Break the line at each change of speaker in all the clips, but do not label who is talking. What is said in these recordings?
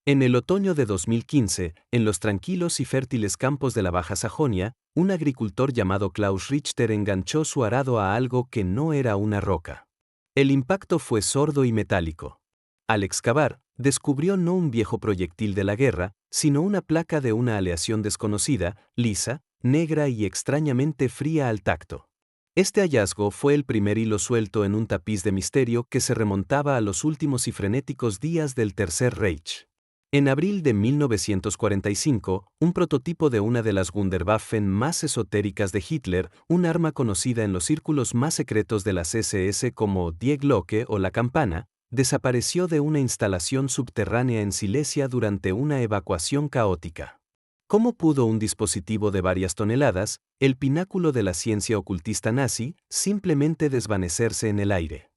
En el otoño de 2015, en los tranquilos y fértiles campos de la Baja Sajonia, un agricultor llamado Klaus Richter enganchó su arado a algo que no era una roca. El impacto fue sordo y metálico. Al excavar, descubrió no un viejo proyectil de la guerra, sino una placa de una aleación desconocida, lisa, negra y extrañamente fría al tacto. Este hallazgo fue el primer hilo suelto en un tapiz de misterio que se remontaba a los últimos y frenéticos días del Tercer Reich. En abril de 1945, un prototipo de una de las Wunderwaffen más esotéricas de Hitler, un arma conocida en los círculos más secretos de las SS como Die Glocke o la campana, desapareció de una instalación subterránea en Silesia durante una evacuación caótica. ¿Cómo pudo un dispositivo de varias toneladas, el pináculo de la ciencia ocultista nazi, simplemente desvanecerse en el aire?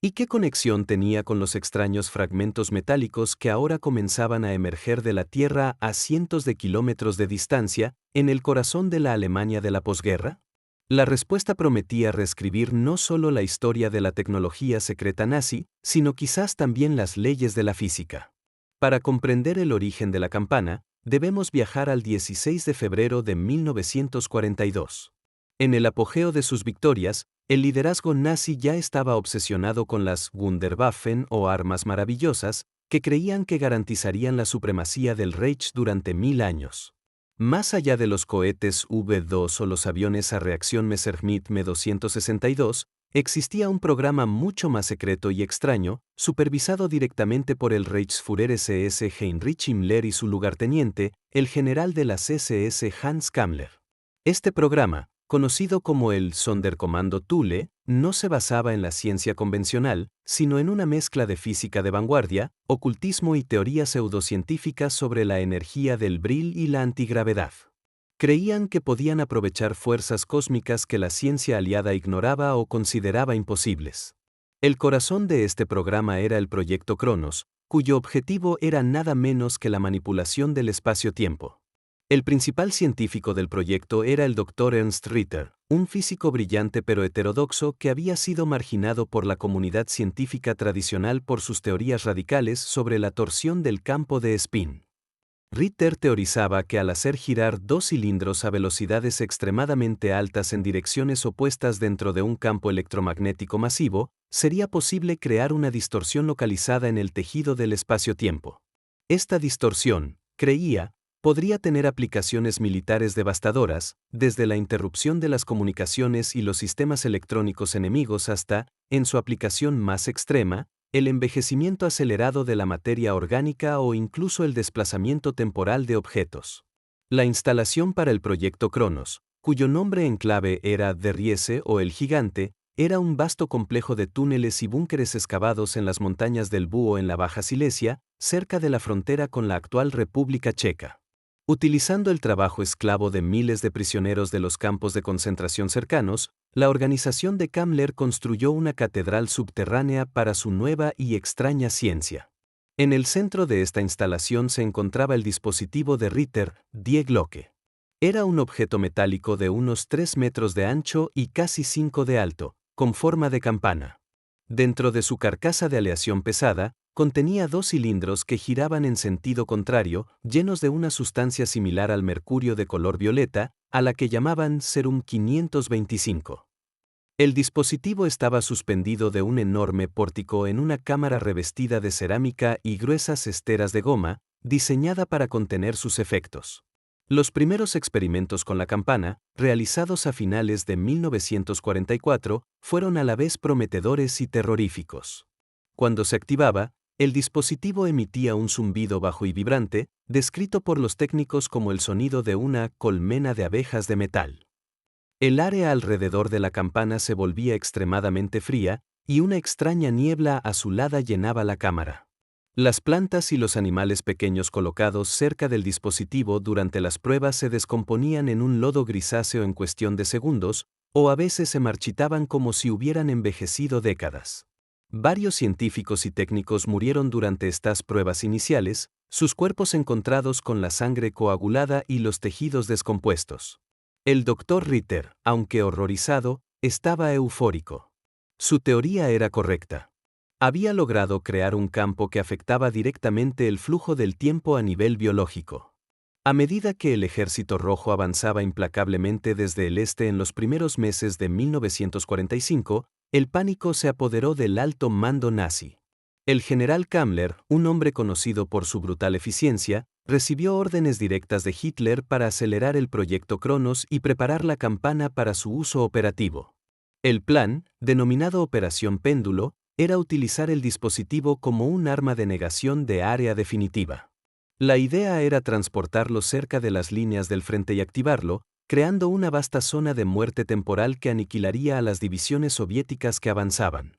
¿Y qué conexión tenía con los extraños fragmentos metálicos que ahora comenzaban a emerger de la Tierra a cientos de kilómetros de distancia, en el corazón de la Alemania de la posguerra? La respuesta prometía reescribir no solo la historia de la tecnología secreta nazi, sino quizás también las leyes de la física. Para comprender el origen de la campana, debemos viajar al 16 de febrero de 1942. En el apogeo de sus victorias, el liderazgo nazi ya estaba obsesionado con las Wunderwaffen o armas maravillosas, que creían que garantizarían la supremacía del Reich durante 1000 años. Más allá de los cohetes V-2 o los aviones a reacción Messerschmitt Me-262, existía un programa mucho más secreto y extraño, supervisado directamente por el Reichsführer SS Heinrich Himmler y su lugarteniente, el general de las SS Hans Kammler. Este programa, conocido como el Sonderkommando Thule, no se basaba en la ciencia convencional, sino en una mezcla de física de vanguardia, ocultismo y teorías pseudocientíficas sobre la energía del Brill y la antigravedad. Creían que podían aprovechar fuerzas cósmicas que la ciencia aliada ignoraba o consideraba imposibles. El corazón de este programa era el proyecto Cronos, cuyo objetivo era nada menos que la manipulación del espacio-tiempo. El principal científico del proyecto era el Dr. Ernst Ritter, un físico brillante pero heterodoxo que había sido marginado por la comunidad científica tradicional por sus teorías radicales sobre la torsión del campo de spin. Ritter teorizaba que al hacer girar dos cilindros a velocidades extremadamente altas en direcciones opuestas dentro de un campo electromagnético masivo, sería posible crear una distorsión localizada en el tejido del espacio-tiempo. Esta distorsión, creía, podría tener aplicaciones militares devastadoras, desde la interrupción de las comunicaciones y los sistemas electrónicos enemigos hasta, en su aplicación más extrema, el envejecimiento acelerado de la materia orgánica o incluso el desplazamiento temporal de objetos. La instalación para el proyecto Cronos, cuyo nombre en clave era The Riese o el Gigante, era un vasto complejo de túneles y búnkeres excavados en las montañas del Búho en la Baja Silesia, cerca de la frontera con la actual República Checa. Utilizando el trabajo esclavo de miles de prisioneros de los campos de concentración cercanos, la organización de Kammler construyó una catedral subterránea para su nueva y extraña ciencia. En el centro de esta instalación se encontraba el dispositivo de Ritter, Die Glocke. Era un objeto metálico de unos 3 metros de ancho y casi 5 de alto, con forma de campana. Dentro de su carcasa de aleación pesada, contenía dos cilindros que giraban en sentido contrario, llenos de una sustancia similar al mercurio de color violeta, a la que llamaban Serum 525. El dispositivo estaba suspendido de un enorme pórtico en una cámara revestida de cerámica y gruesas esteras de goma, diseñada para contener sus efectos. Los primeros experimentos con la campana, realizados a finales de 1944, fueron a la vez prometedores y terroríficos. Cuando se activaba, el dispositivo emitía un zumbido bajo y vibrante, descrito por los técnicos como el sonido de una colmena de abejas de metal. El área alrededor de la campana se volvía extremadamente fría, y una extraña niebla azulada llenaba la cámara. Las plantas y los animales pequeños colocados cerca del dispositivo durante las pruebas se descomponían en un lodo grisáceo en cuestión de segundos, o a veces se marchitaban como si hubieran envejecido décadas. Varios científicos y técnicos murieron durante estas pruebas iniciales, sus cuerpos encontrados con la sangre coagulada y los tejidos descompuestos. El Dr. Ritter, aunque horrorizado, estaba eufórico. Su teoría era correcta. Había logrado crear un campo que afectaba directamente el flujo del tiempo a nivel biológico. A medida que el Ejército Rojo avanzaba implacablemente desde el este en los primeros meses de 1945, el pánico se apoderó del alto mando nazi. El general Kammler, un hombre conocido por su brutal eficiencia, recibió órdenes directas de Hitler para acelerar el proyecto Cronos y preparar la campana para su uso operativo. El plan, denominado Operación Péndulo, era utilizar el dispositivo como un arma de negación de área definitiva. La idea era transportarlo cerca de las líneas del frente y activarlo, creando una vasta zona de muerte temporal que aniquilaría a las divisiones soviéticas que avanzaban.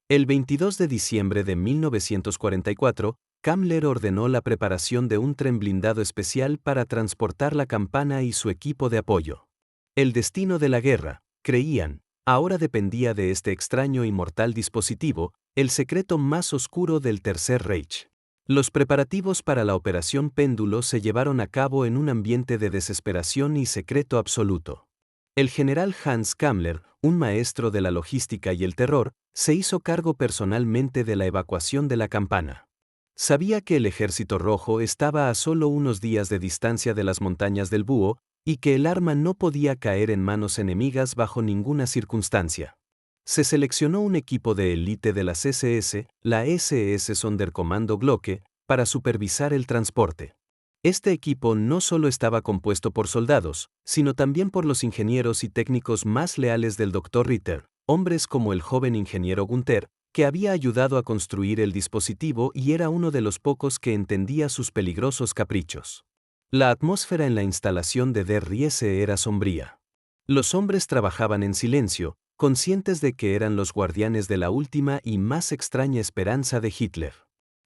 El 22 de diciembre de 1944, Kammler ordenó la preparación de un tren blindado especial para transportar la campana y su equipo de apoyo. El destino de la guerra, creían, ahora dependía de este extraño y mortal dispositivo, el secreto más oscuro del Tercer Reich. Los preparativos para la Operación Péndulo se llevaron a cabo en un ambiente de desesperación y secreto absoluto. El general Hans Kammler, un maestro de la logística y el terror, se hizo cargo personalmente de la evacuación de la campana. Sabía que el Ejército Rojo estaba a solo unos días de distancia de las montañas del Búho y que el arma no podía caer en manos enemigas bajo ninguna circunstancia. Se seleccionó un equipo de élite de las SS, la SS Sonderkommando Glocke, para supervisar el transporte. Este equipo no solo estaba compuesto por soldados, sino también por los ingenieros y técnicos más leales del Dr. Ritter, hombres como el joven ingeniero Gunther, que había ayudado a construir el dispositivo y era uno de los pocos que entendía sus peligrosos caprichos. La atmósfera en la instalación de Der Riese era sombría. Los hombres trabajaban en silencio, conscientes de que eran los guardianes de la última y más extraña esperanza de Hitler.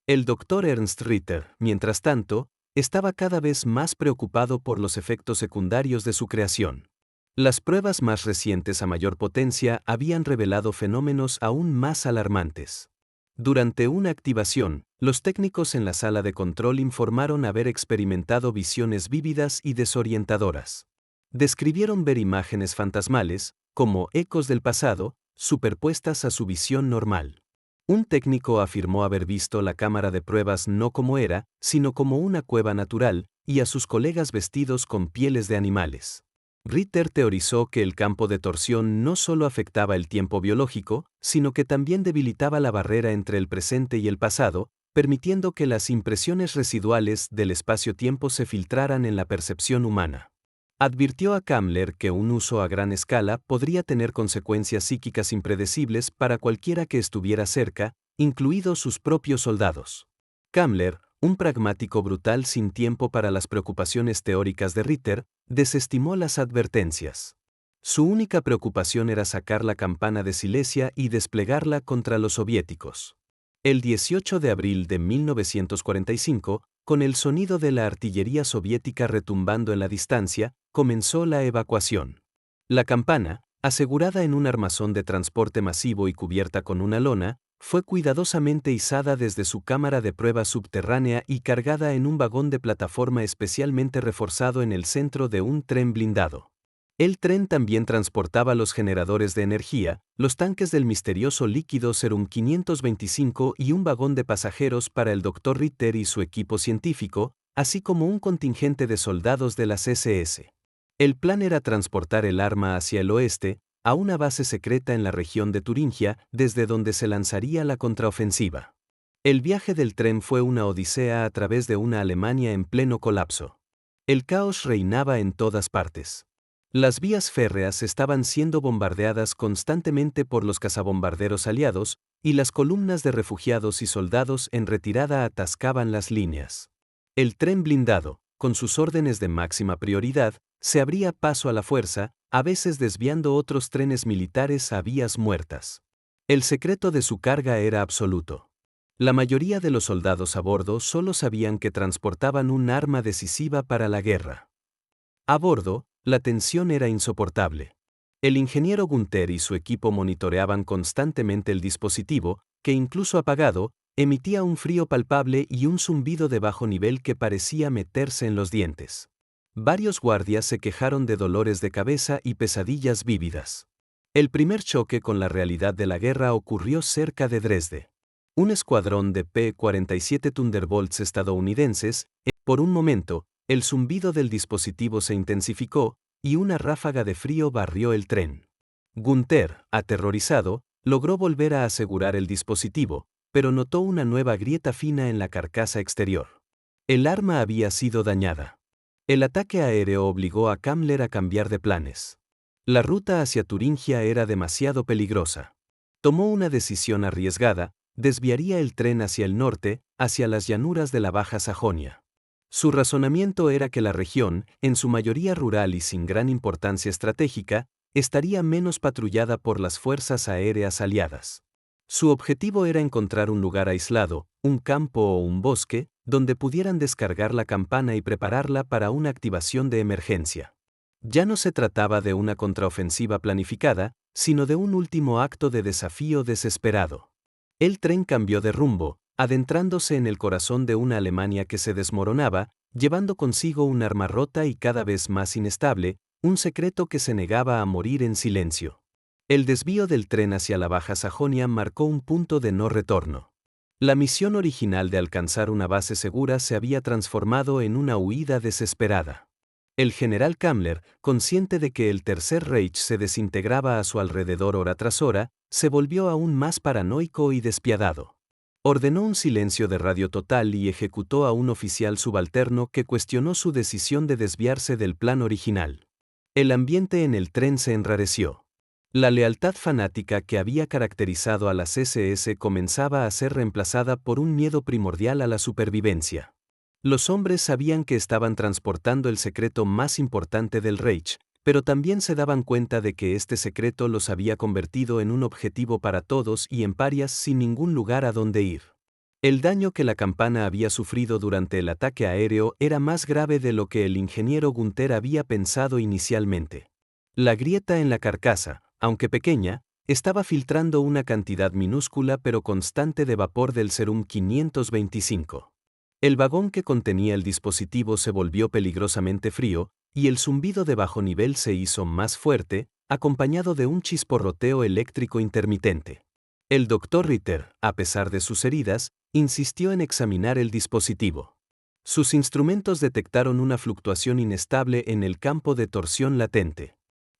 El doctor Ernst Ritter, mientras tanto, estaba cada vez más preocupado por los efectos secundarios de su creación. Las pruebas más recientes a mayor potencia habían revelado fenómenos aún más alarmantes. Durante una activación, los técnicos en la sala de control informaron haber experimentado visiones vívidas y desorientadoras. Describieron ver imágenes fantasmales, como ecos del pasado, superpuestas a su visión normal. Un técnico afirmó haber visto la cámara de pruebas no como era, sino como una cueva natural, y a sus colegas vestidos con pieles de animales. Ritter teorizó que el campo de torsión no solo afectaba el tiempo biológico, sino que también debilitaba la barrera entre el presente y el pasado, permitiendo que las impresiones residuales del espacio-tiempo se filtraran en la percepción humana. Advirtió a Kammler que un uso a gran escala podría tener consecuencias psíquicas impredecibles para cualquiera que estuviera cerca, incluidos sus propios soldados. Kammler, un pragmático brutal sin tiempo para las preocupaciones teóricas de Ritter, desestimó las advertencias. Su única preocupación era sacar la campana de Silesia y desplegarla contra los soviéticos. El 18 de abril de 1945, con el sonido de la artillería soviética retumbando en la distancia, comenzó la evacuación. La campana, asegurada en un armazón de transporte masivo y cubierta con una lona, fue cuidadosamente izada desde su cámara de prueba subterránea y cargada en un vagón de plataforma especialmente reforzado en el centro de un tren blindado. El tren también transportaba los generadores de energía, los tanques del misterioso líquido Serum 525 y un vagón de pasajeros para el Dr. Ritter y su equipo científico, así como un contingente de soldados de las SS. El plan era transportar el arma hacia el oeste, a una base secreta en la región de Turingia, desde donde se lanzaría la contraofensiva. El viaje del tren fue una odisea a través de una Alemania en pleno colapso. El caos reinaba en todas partes. Las vías férreas estaban siendo bombardeadas constantemente por los cazabombarderos aliados, y las columnas de refugiados y soldados en retirada atascaban las líneas. El tren blindado, con sus órdenes de máxima prioridad, se abría paso a la fuerza, a veces desviando otros trenes militares a vías muertas. El secreto de su carga era absoluto. La mayoría de los soldados a bordo solo sabían que transportaban un arma decisiva para la guerra. A bordo, la tensión era insoportable. El ingeniero Gunther y su equipo monitoreaban constantemente el dispositivo, que incluso apagado, emitía un frío palpable y un zumbido de bajo nivel que parecía meterse en los dientes. Varios guardias se quejaron de dolores de cabeza y pesadillas vívidas. El primer choque con la realidad de la guerra ocurrió cerca de Dresde. Un escuadrón de P-47 Thunderbolts estadounidenses. Por un momento, el zumbido del dispositivo se intensificó y una ráfaga de frío barrió el tren. Gunther, aterrorizado, logró volver a asegurar el dispositivo, pero notó una nueva grieta fina en la carcasa exterior. El arma había sido dañada. El ataque aéreo obligó a Kammler a cambiar de planes. La ruta hacia Turingia era demasiado peligrosa. Tomó una decisión arriesgada: desviaría el tren hacia el norte, hacia las llanuras de la Baja Sajonia. Su razonamiento era que la región, en su mayoría rural y sin gran importancia estratégica, estaría menos patrullada por las fuerzas aéreas aliadas. Su objetivo era encontrar un lugar aislado, un campo o un bosque, donde pudieran descargar la campana y prepararla para una activación de emergencia. Ya no se trataba de una contraofensiva planificada, sino de un último acto de desafío desesperado. El tren cambió de rumbo, adentrándose en el corazón de una Alemania que se desmoronaba, llevando consigo un arma rota y cada vez más inestable, un secreto que se negaba a morir en silencio. El desvío del tren hacia la Baja Sajonia marcó un punto de no retorno. La misión original de alcanzar una base segura se había transformado en una huida desesperada. El general Kammler, consciente de que el Tercer Reich se desintegraba a su alrededor hora tras hora, se volvió aún más paranoico y despiadado. Ordenó un silencio de radio total y ejecutó a un oficial subalterno que cuestionó su decisión de desviarse del plan original. El ambiente en el tren se enrareció. La lealtad fanática que había caracterizado a las SS comenzaba a ser reemplazada por un miedo primordial a la supervivencia. Los hombres sabían que estaban transportando el secreto más importante del Reich, pero también se daban cuenta de que este secreto los había convertido en un objetivo para todos y en parias sin ningún lugar a donde ir. El daño que la campana había sufrido durante el ataque aéreo era más grave de lo que el ingeniero Gunther había pensado inicialmente. La grieta en la carcasa, aunque pequeña, estaba filtrando una cantidad minúscula pero constante de vapor del Serum 525. El vagón que contenía el dispositivo se volvió peligrosamente frío, y el zumbido de bajo nivel se hizo más fuerte, acompañado de un chisporroteo eléctrico intermitente. El Dr. Ritter, a pesar de sus heridas, insistió en examinar el dispositivo. Sus instrumentos detectaron una fluctuación inestable en el campo de torsión latente.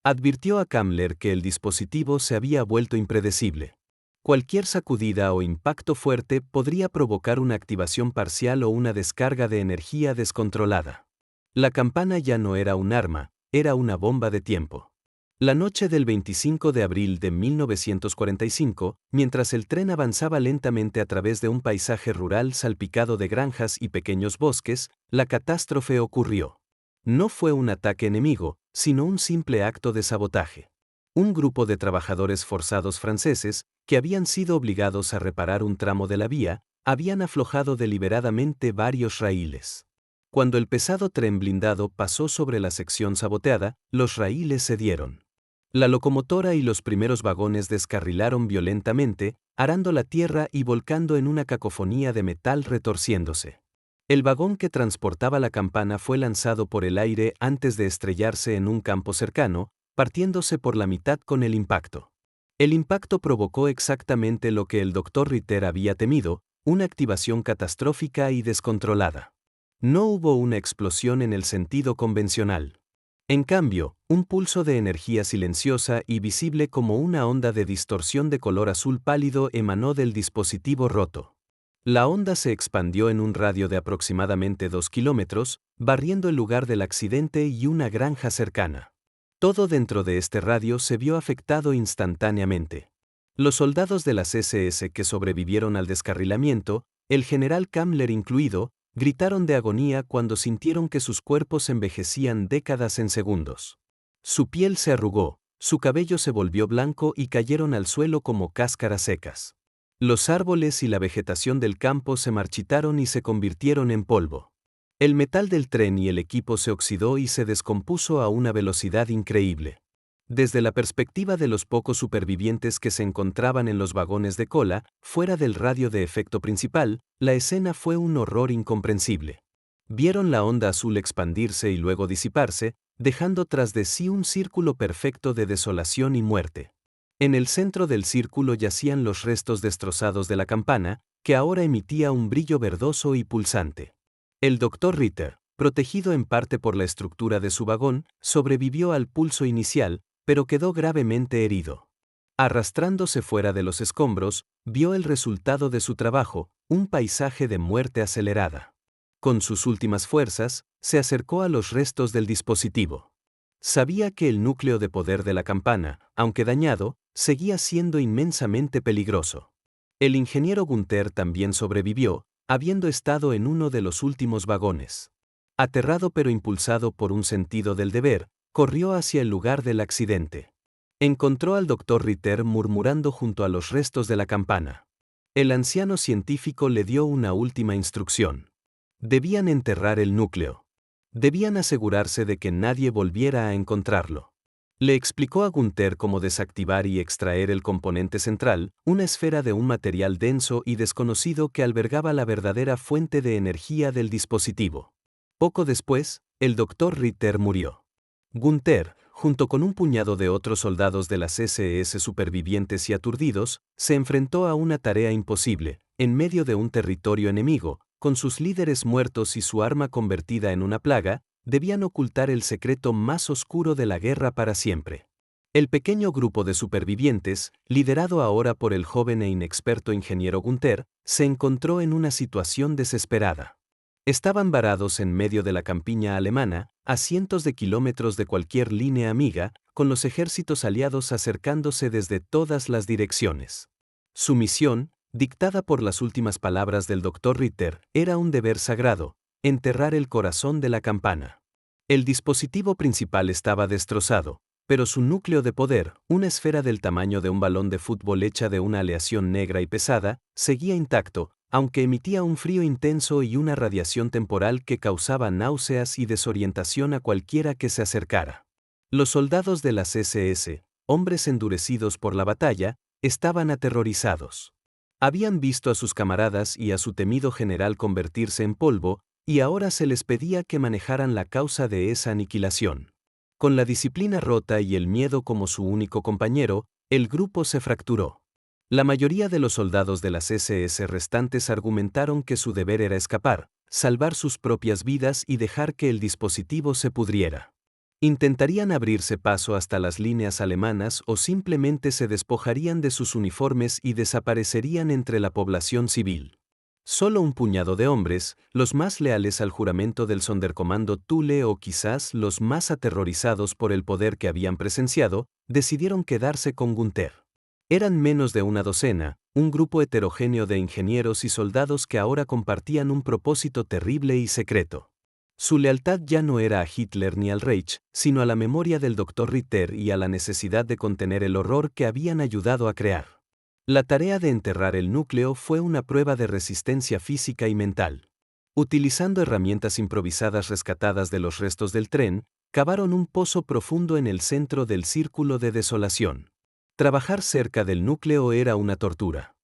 Advirtió a Kammler que el dispositivo se había vuelto impredecible. Cualquier sacudida o impacto fuerte podría provocar una activación parcial o una descarga de energía descontrolada. La campana ya no era un arma, era una bomba de tiempo. La noche del 25 de abril de 1945, mientras el tren avanzaba lentamente a través de un paisaje rural salpicado de granjas y pequeños bosques, la catástrofe ocurrió. No fue un ataque enemigo, sino un simple acto de sabotaje. Un grupo de trabajadores forzados franceses, que habían sido obligados a reparar un tramo de la vía, habían aflojado deliberadamente varios raíles. Cuando el pesado tren blindado pasó sobre la sección saboteada, los raíles cedieron. La locomotora y los primeros vagones descarrilaron violentamente, arando la tierra y volcando en una cacofonía de metal retorciéndose. El vagón que transportaba la campana fue lanzado por el aire antes de estrellarse en un campo cercano, partiéndose por la mitad con el impacto. El impacto provocó exactamente lo que el Dr. Ritter había temido: una activación catastrófica y descontrolada. No hubo una explosión en el sentido convencional. En cambio, un pulso de energía silenciosa y visible como una onda de distorsión de color azul pálido emanó del dispositivo roto. La onda se expandió en un radio de aproximadamente 2 kilómetros, barriendo el lugar del accidente y una granja cercana. Todo dentro de este radio se vio afectado instantáneamente. Los soldados de las SS que sobrevivieron al descarrilamiento, el general Kammler incluido, gritaron de agonía cuando sintieron que sus cuerpos envejecían décadas en segundos. Su piel se arrugó, su cabello se volvió blanco y cayeron al suelo como cáscaras secas. Los árboles y la vegetación del campo se marchitaron y se convirtieron en polvo. El metal del tren y el equipo se oxidó y se descompuso a una velocidad increíble. Desde la perspectiva de los pocos supervivientes que se encontraban en los vagones de cola, fuera del radio de efecto principal, la escena fue un horror incomprensible. Vieron la onda azul expandirse y luego disiparse, dejando tras de sí un círculo perfecto de desolación y muerte. En el centro del círculo yacían los restos destrozados de la campana, que ahora emitía un brillo verdoso y pulsante. El Dr. Ritter, protegido en parte por la estructura de su vagón, sobrevivió al pulso inicial, pero quedó gravemente herido. Arrastrándose fuera de los escombros, vio el resultado de su trabajo, un paisaje de muerte acelerada. Con sus últimas fuerzas, se acercó a los restos del dispositivo. Sabía que el núcleo de poder de la campana, aunque dañado, seguía siendo inmensamente peligroso. El ingeniero Gunther también sobrevivió, habiendo estado en uno de los últimos vagones. Aterrado pero impulsado por un sentido del deber, corrió hacia el lugar del accidente. Encontró al Dr. Ritter murmurando junto a los restos de la campana. El anciano científico le dio una última instrucción. Debían enterrar el núcleo. Debían asegurarse de que nadie volviera a encontrarlo. Le explicó a Gunther cómo desactivar y extraer el componente central, una esfera de un material denso y desconocido que albergaba la verdadera fuente de energía del dispositivo. Poco después, el Dr. Ritter murió. Gunther, junto con un puñado de otros soldados de las SS supervivientes y aturdidos, se enfrentó a una tarea imposible, en medio de un territorio enemigo, con sus líderes muertos y su arma convertida en una plaga, debían ocultar el secreto más oscuro de la guerra para siempre. El pequeño grupo de supervivientes, liderado ahora por el joven e inexperto ingeniero Gunther, se encontró en una situación desesperada. Estaban varados en medio de la campiña alemana, a cientos de kilómetros de cualquier línea amiga, con los ejércitos aliados acercándose desde todas las direcciones. Su misión, dictada por las últimas palabras del Dr. Ritter, era un deber sagrado: enterrar el corazón de la campana. El dispositivo principal estaba destrozado, pero su núcleo de poder, una esfera del tamaño de un balón de fútbol hecha de una aleación negra y pesada, seguía intacto, aunque emitía un frío intenso y una radiación temporal que causaba náuseas y desorientación a cualquiera que se acercara. Los soldados de las SS, hombres endurecidos por la batalla, estaban aterrorizados. Habían visto a sus camaradas y a su temido general convertirse en polvo, y ahora se les pedía que manejaran la causa de esa aniquilación. Con la disciplina rota y el miedo como su único compañero, el grupo se fracturó. La mayoría de los soldados de las SS restantes argumentaron que su deber era escapar, salvar sus propias vidas y dejar que el dispositivo se pudriera. Intentarían abrirse paso hasta las líneas alemanas o simplemente se despojarían de sus uniformes y desaparecerían entre la población civil. Solo un puñado de hombres, los más leales al juramento del Sonderkommando Thule o quizás los más aterrorizados por el poder que habían presenciado, decidieron quedarse con Gunther. Eran menos de una docena, un grupo heterogéneo de ingenieros y soldados que ahora compartían un propósito terrible y secreto. Su lealtad ya no era a Hitler ni al Reich, sino a la memoria del Dr. Ritter y a la necesidad de contener el horror que habían ayudado a crear. La tarea de enterrar el núcleo fue una prueba de resistencia física y mental. Utilizando herramientas improvisadas rescatadas de los restos del tren, cavaron un pozo profundo en el centro del círculo de desolación. Trabajar cerca del núcleo era una tortura.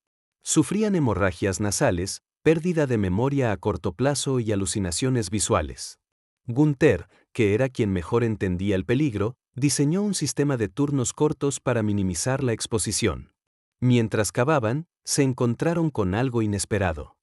Sufrían hemorragias nasales, pérdida de memoria a corto plazo y alucinaciones visuales. Gunther, que era quien mejor entendía el peligro, diseñó un sistema de turnos cortos para minimizar la exposición. Mientras cavaban, se encontraron con algo inesperado.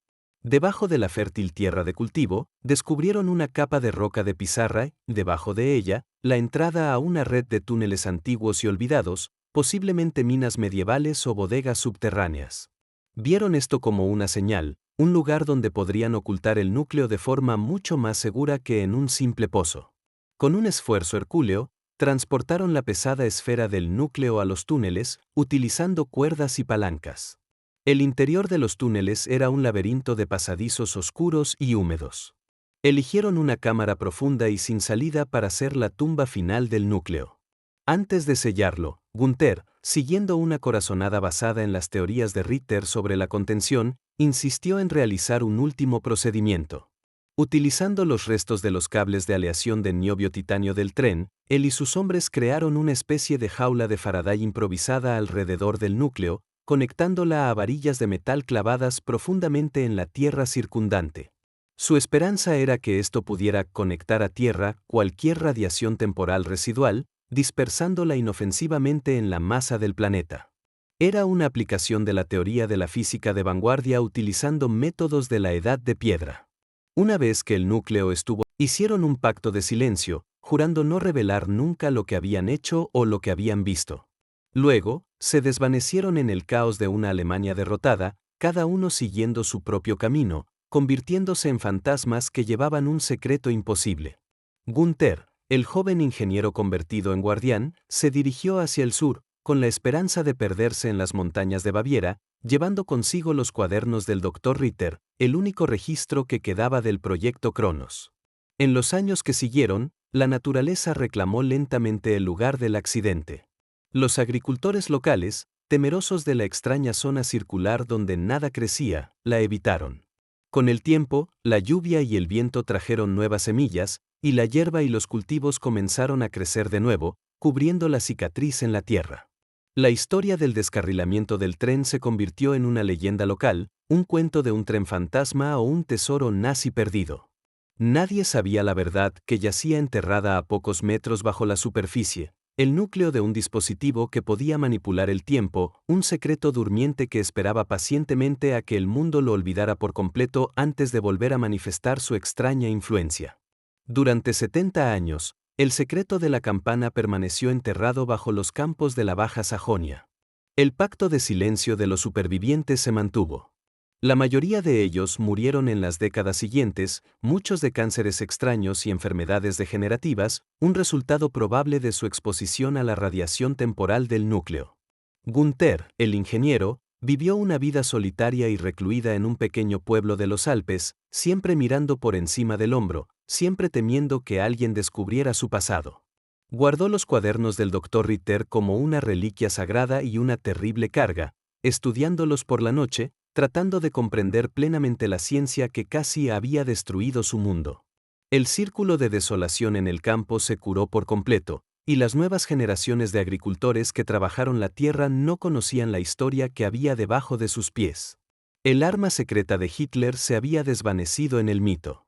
Debajo de la fértil tierra de cultivo, descubrieron una capa de roca de pizarra y, debajo de ella, la entrada a una red de túneles antiguos y olvidados, posiblemente minas medievales o bodegas subterráneas. Vieron esto como una señal, un lugar donde podrían ocultar el núcleo de forma mucho más segura que en un simple pozo. Con un esfuerzo hercúleo, transportaron la pesada esfera del núcleo a los túneles, utilizando cuerdas y palancas. El interior de los túneles era un laberinto de pasadizos oscuros y húmedos. Eligieron una cámara profunda y sin salida para ser la tumba final del núcleo. Antes de sellarlo, Gunther, siguiendo una corazonada basada en las teorías de Ritter sobre la contención, insistió en realizar un último procedimiento. Utilizando los restos de los cables de aleación de niobio-titanio del tren, él y sus hombres crearon una especie de jaula de Faraday improvisada alrededor del núcleo, conectándola a varillas de metal clavadas profundamente en la tierra circundante. Su esperanza era que esto pudiera conectar a tierra cualquier radiación temporal residual, dispersándola inofensivamente en la masa del planeta. Era una aplicación de la teoría de la física de vanguardia utilizando métodos de la edad de piedra. Una vez que el núcleo estuvo, hicieron un pacto de silencio, jurando no revelar nunca lo que habían hecho o lo que habían visto. Luego, se desvanecieron en el caos de una Alemania derrotada, cada uno siguiendo su propio camino, convirtiéndose en fantasmas que llevaban un secreto imposible. Gunther, el joven ingeniero convertido en guardián, se dirigió hacia el sur, con la esperanza de perderse en las montañas de Baviera, llevando consigo los cuadernos del Dr. Ritter, el único registro que quedaba del proyecto Cronos. En los años que siguieron, la naturaleza reclamó lentamente el lugar del accidente. Los agricultores locales, temerosos de la extraña zona circular donde nada crecía, la evitaron. Con el tiempo, la lluvia y el viento trajeron nuevas semillas, y la hierba y los cultivos comenzaron a crecer de nuevo, cubriendo la cicatriz en la tierra. La historia del descarrilamiento del tren se convirtió en una leyenda local, un cuento de un tren fantasma o un tesoro nazi perdido. Nadie sabía la verdad que yacía enterrada a pocos metros bajo la superficie, el núcleo de un dispositivo que podía manipular el tiempo, un secreto durmiente que esperaba pacientemente a que el mundo lo olvidara por completo antes de volver a manifestar su extraña influencia. Durante 70 años, el secreto de la campana permaneció enterrado bajo los campos de la Baja Sajonia. El pacto de silencio de los supervivientes se mantuvo. La mayoría de ellos murieron en las décadas siguientes, muchos de cánceres extraños y enfermedades degenerativas, un resultado probable de su exposición a la radiación temporal del núcleo. Gunther, el ingeniero, vivió una vida solitaria y recluida en un pequeño pueblo de los Alpes, siempre mirando por encima del hombro, siempre temiendo que alguien descubriera su pasado. Guardó los cuadernos del Dr. Ritter como una reliquia sagrada y una terrible carga, estudiándolos por la noche, tratando de comprender plenamente la ciencia que casi había destruido su mundo. El círculo de desolación en el campo se curó por completo, y las nuevas generaciones de agricultores que trabajaron la tierra no conocían la historia que había debajo de sus pies. El arma secreta de Hitler se había desvanecido en el mito.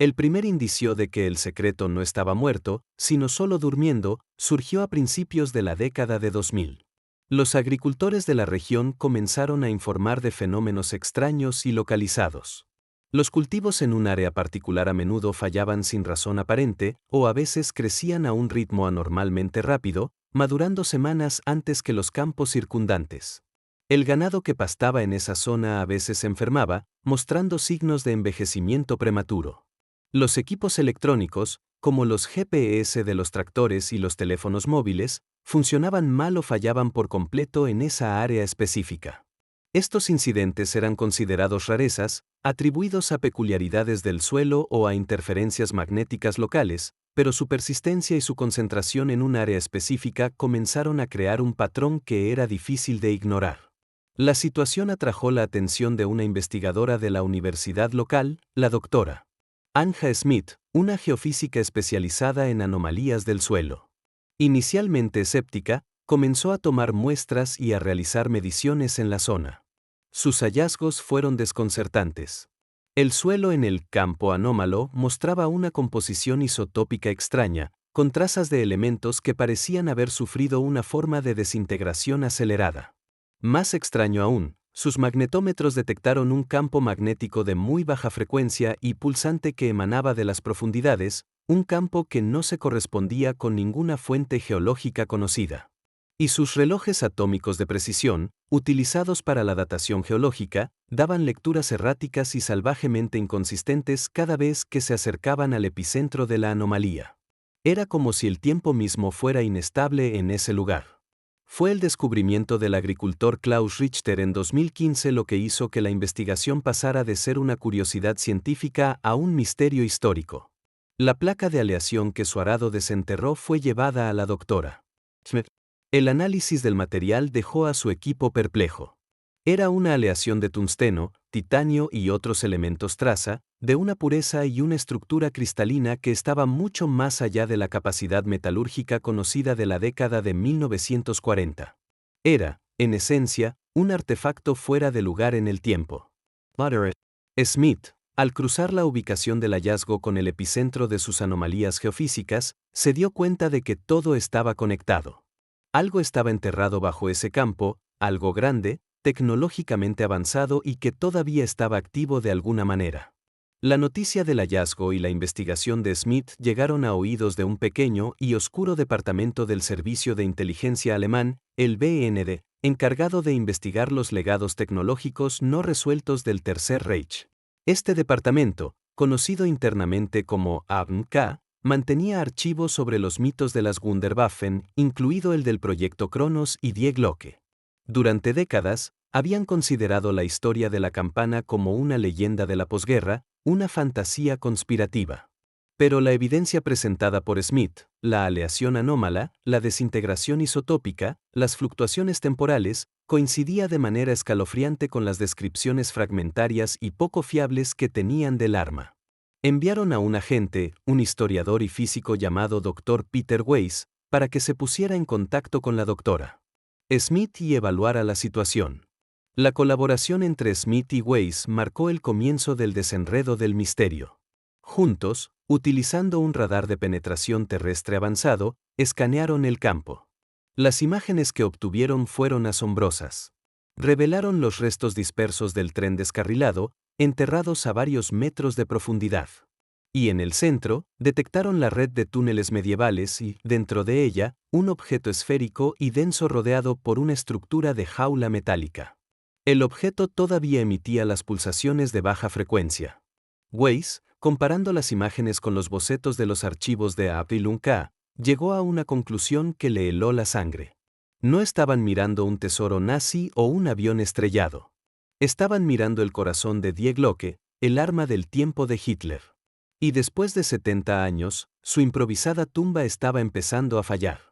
El primer indicio de que el secreto no estaba muerto, sino solo durmiendo, surgió a principios de la década de 2000. Los agricultores de la región comenzaron a informar de fenómenos extraños y localizados. Los cultivos en un área particular a menudo fallaban sin razón aparente, o a veces crecían a un ritmo anormalmente rápido, madurando semanas antes que los campos circundantes. El ganado que pastaba en esa zona a veces se enfermaba, mostrando signos de envejecimiento prematuro. Los equipos electrónicos, como los GPS de los tractores y los teléfonos móviles, funcionaban mal o fallaban por completo en esa área específica. Estos incidentes eran considerados rarezas, atribuidos a peculiaridades del suelo o a interferencias magnéticas locales, pero su persistencia y su concentración en un área específica comenzaron a crear un patrón que era difícil de ignorar. La situación atrajo la atención de una investigadora de la universidad local, la doctora Anja Smith, una geofísica especializada en anomalías del suelo. Inicialmente escéptica, comenzó a tomar muestras y a realizar mediciones en la zona. Sus hallazgos fueron desconcertantes. El suelo en el campo anómalo mostraba una composición isotópica extraña, con trazas de elementos que parecían haber sufrido una forma de desintegración acelerada. Más extraño aún, sus magnetómetros detectaron un campo magnético de muy baja frecuencia y pulsante que emanaba de las profundidades, un campo que no se correspondía con ninguna fuente geológica conocida. Y sus relojes atómicos de precisión, utilizados para la datación geológica, daban lecturas erráticas y salvajemente inconsistentes cada vez que se acercaban al epicentro de la anomalía. Era como si el tiempo mismo fuera inestable en ese lugar. Fue el descubrimiento del agricultor Klaus Richter en 2015 lo que hizo que la investigación pasara de ser una curiosidad científica a un misterio histórico. La placa de aleación que su arado desenterró fue llevada a la doctora Smith. El análisis del material dejó a su equipo perplejo. Era una aleación de tungsteno, titanio y otros elementos traza, de una pureza y una estructura cristalina que estaba mucho más allá de la capacidad metalúrgica conocida de la década de 1940. Era, en esencia, un artefacto fuera de lugar en el tiempo. Smith, al cruzar la ubicación del hallazgo con el epicentro de sus anomalías geofísicas, se dio cuenta de que todo estaba conectado. Algo estaba enterrado bajo ese campo, algo grande, tecnológicamente avanzado y que todavía estaba activo de alguna manera. La noticia del hallazgo y la investigación de Smith llegaron a oídos de un pequeño y oscuro departamento del Servicio de Inteligencia alemán, el BND, encargado de investigar los legados tecnológicos no resueltos del Tercer Reich. Este departamento, conocido internamente como AMK, mantenía archivos sobre los mitos de las Wunderwaffen, incluido el del proyecto Cronos y Die Glocke. Durante décadas, habían considerado la historia de la campana como una leyenda de la posguerra, una fantasía conspirativa. Pero la evidencia presentada por Smith, la aleación anómala, la desintegración isotópica, las fluctuaciones temporales, coincidía de manera escalofriante con las descripciones fragmentarias y poco fiables que tenían del arma. Enviaron a un agente, un historiador y físico llamado Dr. Peter Weiss, para que se pusiera en contacto con la doctora Smith y evaluara la situación. La colaboración entre Smith y Weiss marcó el comienzo del desenredo del misterio. Juntos, utilizando un radar de penetración terrestre avanzado, escanearon el campo. Las imágenes que obtuvieron fueron asombrosas. Revelaron los restos dispersos del tren descarrilado, enterrados a varios metros de profundidad. Y en el centro, detectaron la red de túneles medievales y, dentro de ella, un objeto esférico y denso rodeado por una estructura de jaula metálica. El objeto todavía emitía las pulsaciones de baja frecuencia. Weiss, comparando las imágenes con los bocetos de los archivos de API-K, llegó a una conclusión que le heló la sangre. No estaban mirando un tesoro nazi o un avión estrellado. Estaban mirando el corazón de Die Glocke, el arma del tiempo de Hitler. Y después de 70 años, su improvisada tumba estaba empezando a fallar.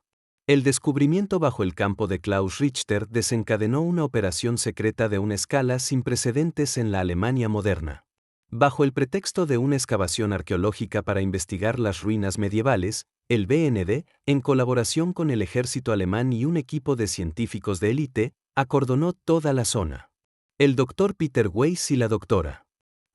El descubrimiento bajo el campo de Klaus Richter desencadenó una operación secreta de una escala sin precedentes en la Alemania moderna. Bajo el pretexto de una excavación arqueológica para investigar las ruinas medievales, el BND, en colaboración con el ejército alemán y un equipo de científicos de élite, acordonó toda la zona. El Dr. Peter Weiss y la Dra.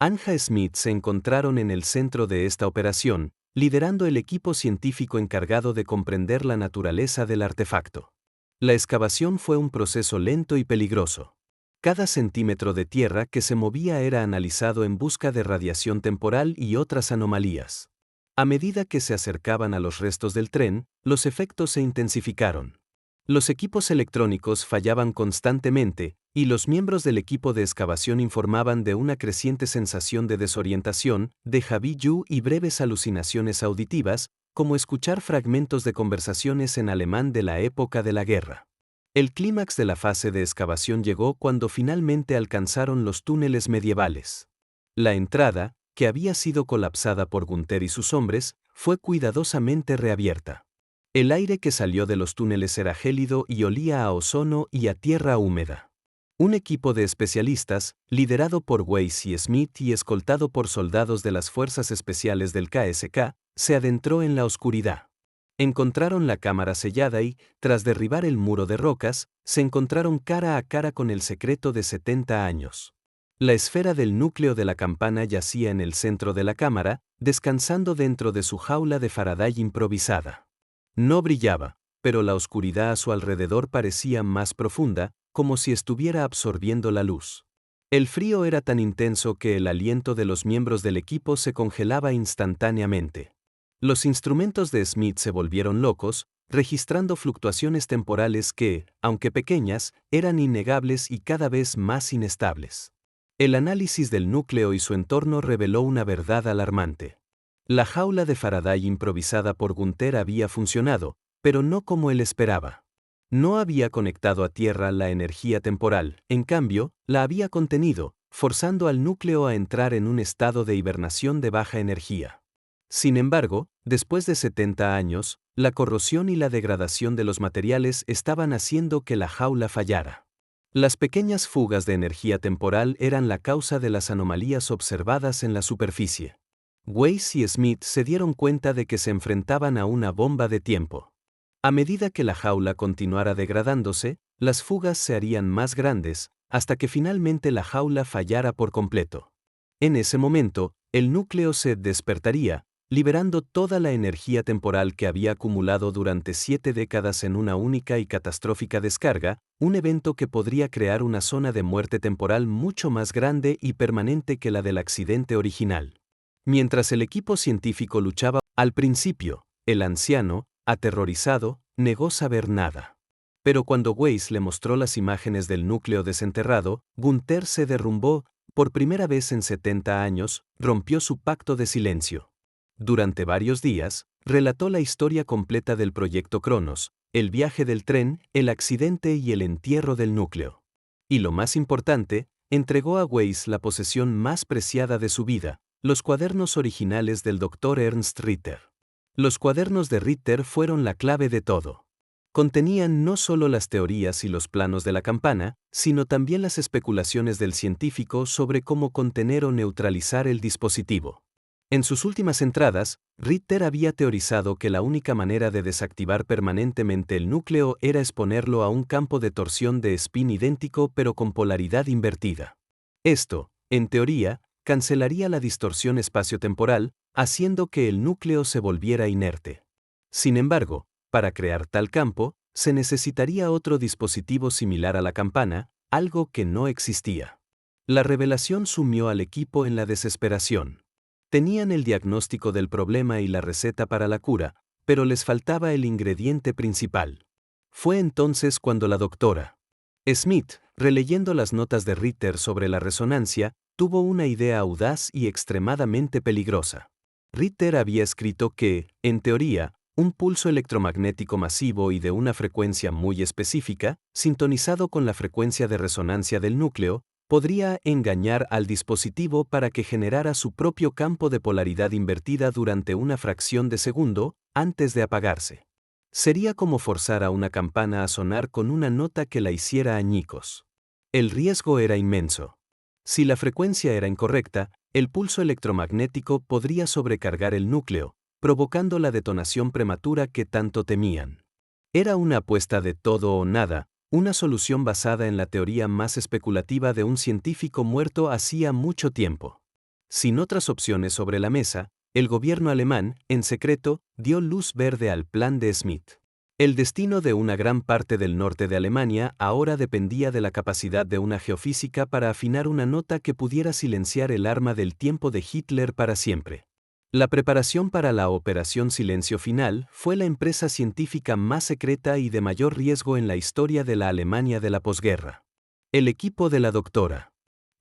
Anja Smith se encontraron en el centro de esta operación, liderando el equipo científico encargado de comprender la naturaleza del artefacto. La excavación fue un proceso lento y peligroso. Cada centímetro de tierra que se movía era analizado en busca de radiación temporal y otras anomalías. A medida que se acercaban a los restos del tren, los efectos se intensificaron. Los equipos electrónicos fallaban constantemente, y los miembros del equipo de excavación informaban de una creciente sensación de desorientación, déjà vu y breves alucinaciones auditivas, como escuchar fragmentos de conversaciones en alemán de la época de la guerra. El clímax de la fase de excavación llegó cuando finalmente alcanzaron los túneles medievales. La entrada, que había sido colapsada por Gunther y sus hombres, fue cuidadosamente reabierta. El aire que salió de los túneles era gélido y olía a ozono y a tierra húmeda. Un equipo de especialistas, liderado por Weiss y Smith y escoltado por soldados de las Fuerzas Especiales del KSK, se adentró en la oscuridad. Encontraron la cámara sellada y, tras derribar el muro de rocas, se encontraron cara a cara con el secreto de 70 años. La esfera del núcleo de la campana yacía en el centro de la cámara, descansando dentro de su jaula de Faraday improvisada. No brillaba, pero la oscuridad a su alrededor parecía más profunda, como si estuviera absorbiendo la luz. El frío era tan intenso que el aliento de los miembros del equipo se congelaba instantáneamente. Los instrumentos de Smith se volvieron locos, registrando fluctuaciones temporales que, aunque pequeñas, eran innegables y cada vez más inestables. El análisis del núcleo y su entorno reveló una verdad alarmante. La jaula de Faraday improvisada por Gunther había funcionado, pero no como él esperaba. No había conectado a tierra la energía temporal, en cambio, la había contenido, forzando al núcleo a entrar en un estado de hibernación de baja energía. Sin embargo, después de 70 años, la corrosión y la degradación de los materiales estaban haciendo que la jaula fallara. Las pequeñas fugas de energía temporal eran la causa de las anomalías observadas en la superficie. Weiss y Smith se dieron cuenta de que se enfrentaban a una bomba de tiempo. A medida que la jaula continuara degradándose, las fugas se harían más grandes, hasta que finalmente la jaula fallara por completo. En ese momento, el núcleo se despertaría, liberando toda la energía temporal que había acumulado durante 7 décadas en una única y catastrófica descarga, un evento que podría crear una zona de muerte temporal mucho más grande y permanente que la del accidente original. Mientras el equipo científico luchaba, al principio, el anciano, aterrorizado, negó saber nada. Pero cuando Weiss le mostró las imágenes del núcleo desenterrado, Gunther se derrumbó. Por primera vez en 70 años, rompió su pacto de silencio. Durante varios días, relató la historia completa del proyecto Cronos, el viaje del tren, el accidente y el entierro del núcleo. Y lo más importante, entregó a Weiss la posesión más preciada de su vida, los cuadernos originales del Dr. Ernst Ritter. Los cuadernos de Ritter fueron la clave de todo. Contenían no solo las teorías y los planos de la campana, sino también las especulaciones del científico sobre cómo contener o neutralizar el dispositivo. En sus últimas entradas, Ritter había teorizado que la única manera de desactivar permanentemente el núcleo era exponerlo a un campo de torsión de spin idéntico pero con polaridad invertida. Esto, en teoría, cancelaría la distorsión espaciotemporal, haciendo que el núcleo se volviera inerte. Sin embargo, para crear tal campo, se necesitaría otro dispositivo similar a la campana, algo que no existía. La revelación sumió al equipo en la desesperación. Tenían el diagnóstico del problema y la receta para la cura, pero les faltaba el ingrediente principal. Fue entonces cuando la doctora Smith, releyendo las notas de Ritter sobre la resonancia, tuvo una idea audaz y extremadamente peligrosa. Ritter había escrito que, en teoría, un pulso electromagnético masivo y de una frecuencia muy específica, sintonizado con la frecuencia de resonancia del núcleo, podría engañar al dispositivo para que generara su propio campo de polaridad invertida durante una fracción de segundo, antes de apagarse. Sería como forzar a una campana a sonar con una nota que la hiciera añicos. El riesgo era inmenso. Si la frecuencia era incorrecta, el pulso electromagnético podría sobrecargar el núcleo, provocando la detonación prematura que tanto temían. Era una apuesta de todo o nada, una solución basada en la teoría más especulativa de un científico muerto hacía mucho tiempo. Sin otras opciones sobre la mesa, el gobierno alemán, en secreto, dio luz verde al plan de Smith. El destino de una gran parte del norte de Alemania ahora dependía de la capacidad de una geofísica para afinar una nota que pudiera silenciar el arma del tiempo de Hitler para siempre. La preparación para la Operación Silencio Final fue la empresa científica más secreta y de mayor riesgo en la historia de la Alemania de la posguerra. El equipo de la doctora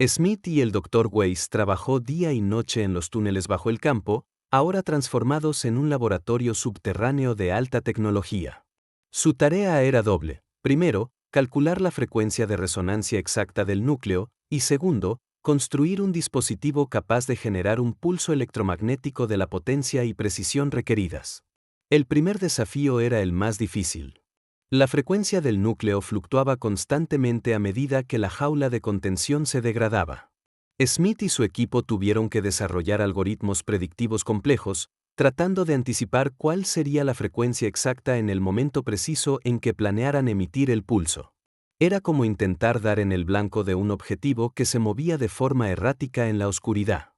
Smith y el Dr. Weiss trabajó día y noche en los túneles bajo el campo, ahora transformados en un laboratorio subterráneo de alta tecnología. Su tarea era doble. Primero, calcular la frecuencia de resonancia exacta del núcleo, y segundo, construir un dispositivo capaz de generar un pulso electromagnético de la potencia y precisión requeridas. El primer desafío era el más difícil. La frecuencia del núcleo fluctuaba constantemente a medida que la jaula de contención se degradaba. Smith y su equipo tuvieron que desarrollar algoritmos predictivos complejos, tratando de anticipar cuál sería la frecuencia exacta en el momento preciso en que planearan emitir el pulso. Era como intentar dar en el blanco de un objetivo que se movía de forma errática en la oscuridad.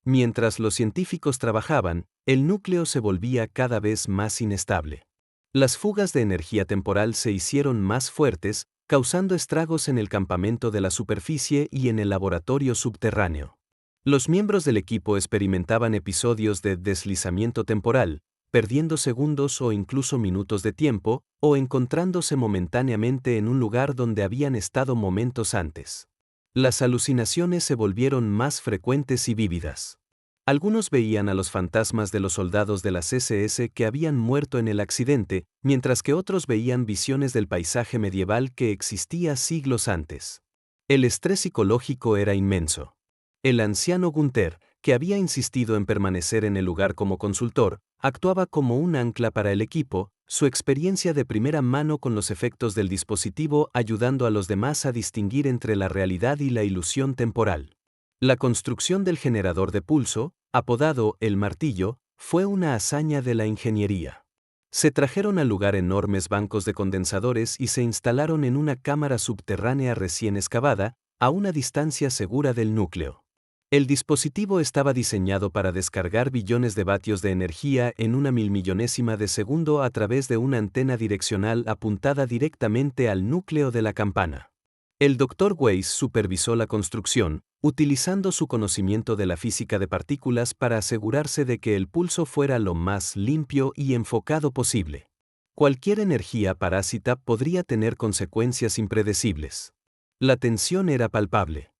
Mientras los científicos trabajaban, el núcleo se volvía cada vez más inestable. Las fugas de energía temporal se hicieron más fuertes, causando estragos en el campamento de la superficie y en el laboratorio subterráneo. Los miembros del equipo experimentaban episodios de deslizamiento temporal, perdiendo segundos o incluso minutos de tiempo, o encontrándose momentáneamente en un lugar donde habían estado momentos antes. Las alucinaciones se volvieron más frecuentes y vívidas. Algunos veían a los fantasmas de los soldados de las SS que habían muerto en el accidente, mientras que otros veían visiones del paisaje medieval que existía siglos antes. El estrés psicológico era inmenso. El anciano Gunther, que había insistido en permanecer en el lugar como consultor, actuaba como un ancla para el equipo, su experiencia de primera mano con los efectos del dispositivo ayudando a los demás a distinguir entre la realidad y la ilusión temporal. La construcción del generador de pulso, apodado el martillo, fue una hazaña de la ingeniería. Se trajeron al lugar enormes bancos de condensadores y se instalaron en una cámara subterránea recién excavada, a una distancia segura del núcleo. El dispositivo estaba diseñado para descargar billones de vatios de energía en una milmillonésima de segundo a través de una antena direccional apuntada directamente al núcleo de la campana. El Dr. Weiss supervisó la construcción, utilizando su conocimiento de la física de partículas para asegurarse de que el pulso fuera lo más limpio y enfocado posible. Cualquier energía parásita podría tener consecuencias impredecibles. La tensión era palpable.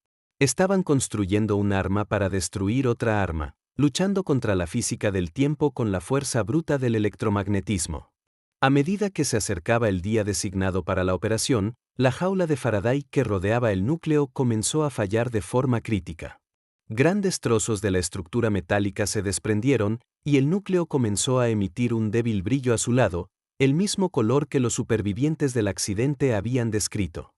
Estaban construyendo un arma para destruir otra arma, luchando contra la física del tiempo con la fuerza bruta del electromagnetismo. A medida que se acercaba el día designado para la operación, la jaula de Faraday que rodeaba el núcleo comenzó a fallar de forma crítica. Grandes trozos de la estructura metálica se desprendieron y el núcleo comenzó a emitir un débil brillo azulado, el mismo color que los supervivientes del accidente habían descrito.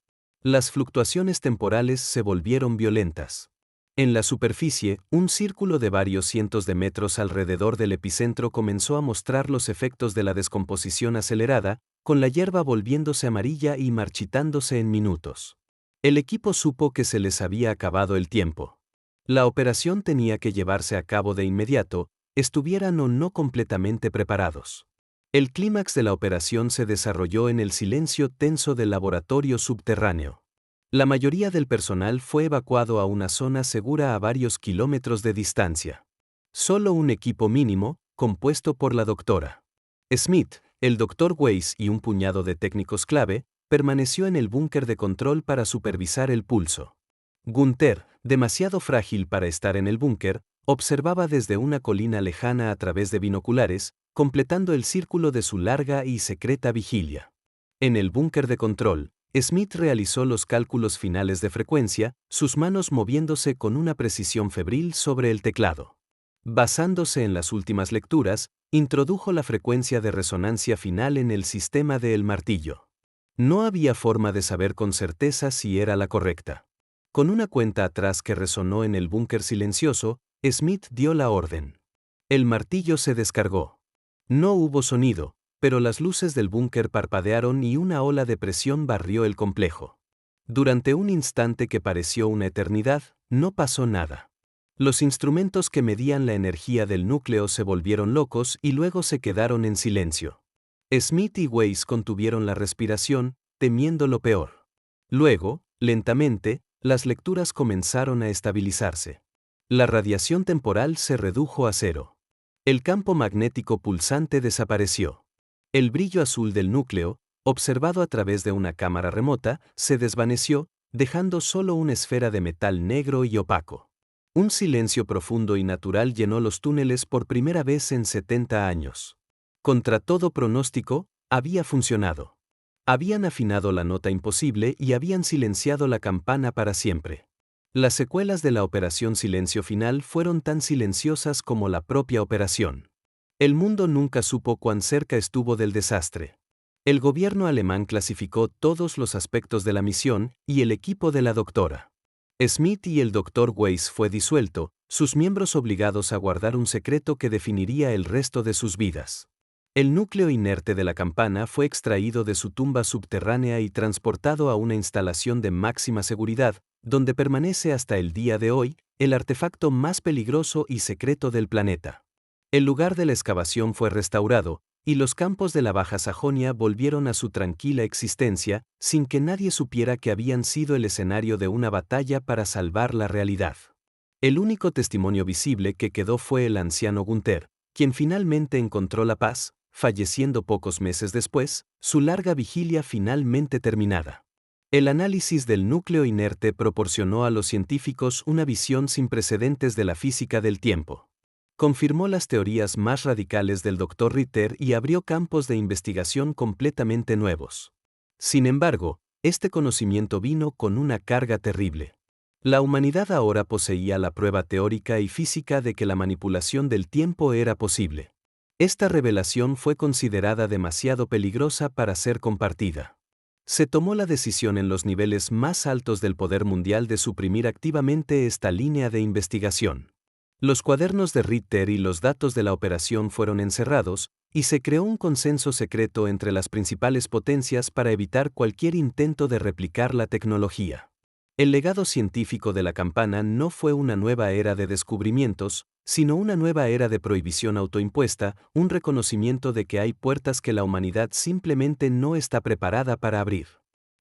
Las fluctuaciones temporales se volvieron violentas. En la superficie, un círculo de varios cientos de metros alrededor del epicentro comenzó a mostrar los efectos de la descomposición acelerada, con la hierba volviéndose amarilla y marchitándose en minutos. El equipo supo que se les había acabado el tiempo. La operación tenía que llevarse a cabo de inmediato, estuvieran o no completamente preparados. El clímax de la operación se desarrolló en el silencio tenso del laboratorio subterráneo. La mayoría del personal fue evacuado a una zona segura a varios kilómetros de distancia. Solo un equipo mínimo, compuesto por la doctora Smith, el Dr. Weiss y un puñado de técnicos clave, permaneció en el búnker de control para supervisar el pulso. Gunther, demasiado frágil para estar en el búnker, observaba desde una colina lejana a través de binoculares, completando el círculo de su larga y secreta vigilia. En el búnker de control, Smith realizó los cálculos finales de frecuencia, sus manos moviéndose con una precisión febril sobre el teclado. Basándose en las últimas lecturas, introdujo la frecuencia de resonancia final en el sistema de El Martillo. No había forma de saber con certeza si era la correcta. Con una cuenta atrás que resonó en el búnker silencioso, Smith dio la orden. El martillo se descargó. No hubo sonido, pero las luces del búnker parpadearon y una ola de presión barrió el complejo. Durante un instante que pareció una eternidad, no pasó nada. Los instrumentos que medían la energía del núcleo se volvieron locos y luego se quedaron en silencio. Smith y Weiss contuvieron la respiración, temiendo lo peor. Luego, lentamente, las lecturas comenzaron a estabilizarse. La radiación temporal se redujo a cero. El campo magnético pulsante desapareció. El brillo azul del núcleo, observado a través de una cámara remota, se desvaneció, dejando solo una esfera de metal negro y opaco. Un silencio profundo y natural llenó los túneles por primera vez en 70 años. Contra todo pronóstico, había funcionado. Habían afinado la nota imposible y habían silenciado la campana para siempre. Las secuelas de la Operación Silencio Final fueron tan silenciosas como la propia operación. El mundo nunca supo cuán cerca estuvo del desastre. El gobierno alemán clasificó todos los aspectos de la misión y el equipo de la doctora Smith y el Dr. Weiss fue disuelto, sus miembros obligados a guardar un secreto que definiría el resto de sus vidas. El núcleo inerte de la campana fue extraído de su tumba subterránea y transportado a una instalación de máxima seguridad, donde permanece hasta el día de hoy, el artefacto más peligroso y secreto del planeta. El lugar de la excavación fue restaurado, y los campos de la Baja Sajonia volvieron a su tranquila existencia, sin que nadie supiera que habían sido el escenario de una batalla para salvar la realidad. El único testimonio visible que quedó fue el anciano Gunther, quien finalmente encontró la paz, falleciendo pocos meses después, su larga vigilia finalmente terminada. El análisis del núcleo inerte proporcionó a los científicos una visión sin precedentes de la física del tiempo. Confirmó las teorías más radicales del Dr. Ritter y abrió campos de investigación completamente nuevos. Sin embargo, este conocimiento vino con una carga terrible. La humanidad ahora poseía la prueba teórica y física de que la manipulación del tiempo era posible. Esta revelación fue considerada demasiado peligrosa para ser compartida. Se tomó la decisión en los niveles más altos del poder mundial de suprimir activamente esta línea de investigación. Los cuadernos de Ritter y los datos de la operación fueron encerrados, y se creó un consenso secreto entre las principales potencias para evitar cualquier intento de replicar la tecnología. El legado científico de la campana no fue una nueva era de descubrimientos, sino una nueva era de prohibición autoimpuesta, un reconocimiento de que hay puertas que la humanidad simplemente no está preparada para abrir.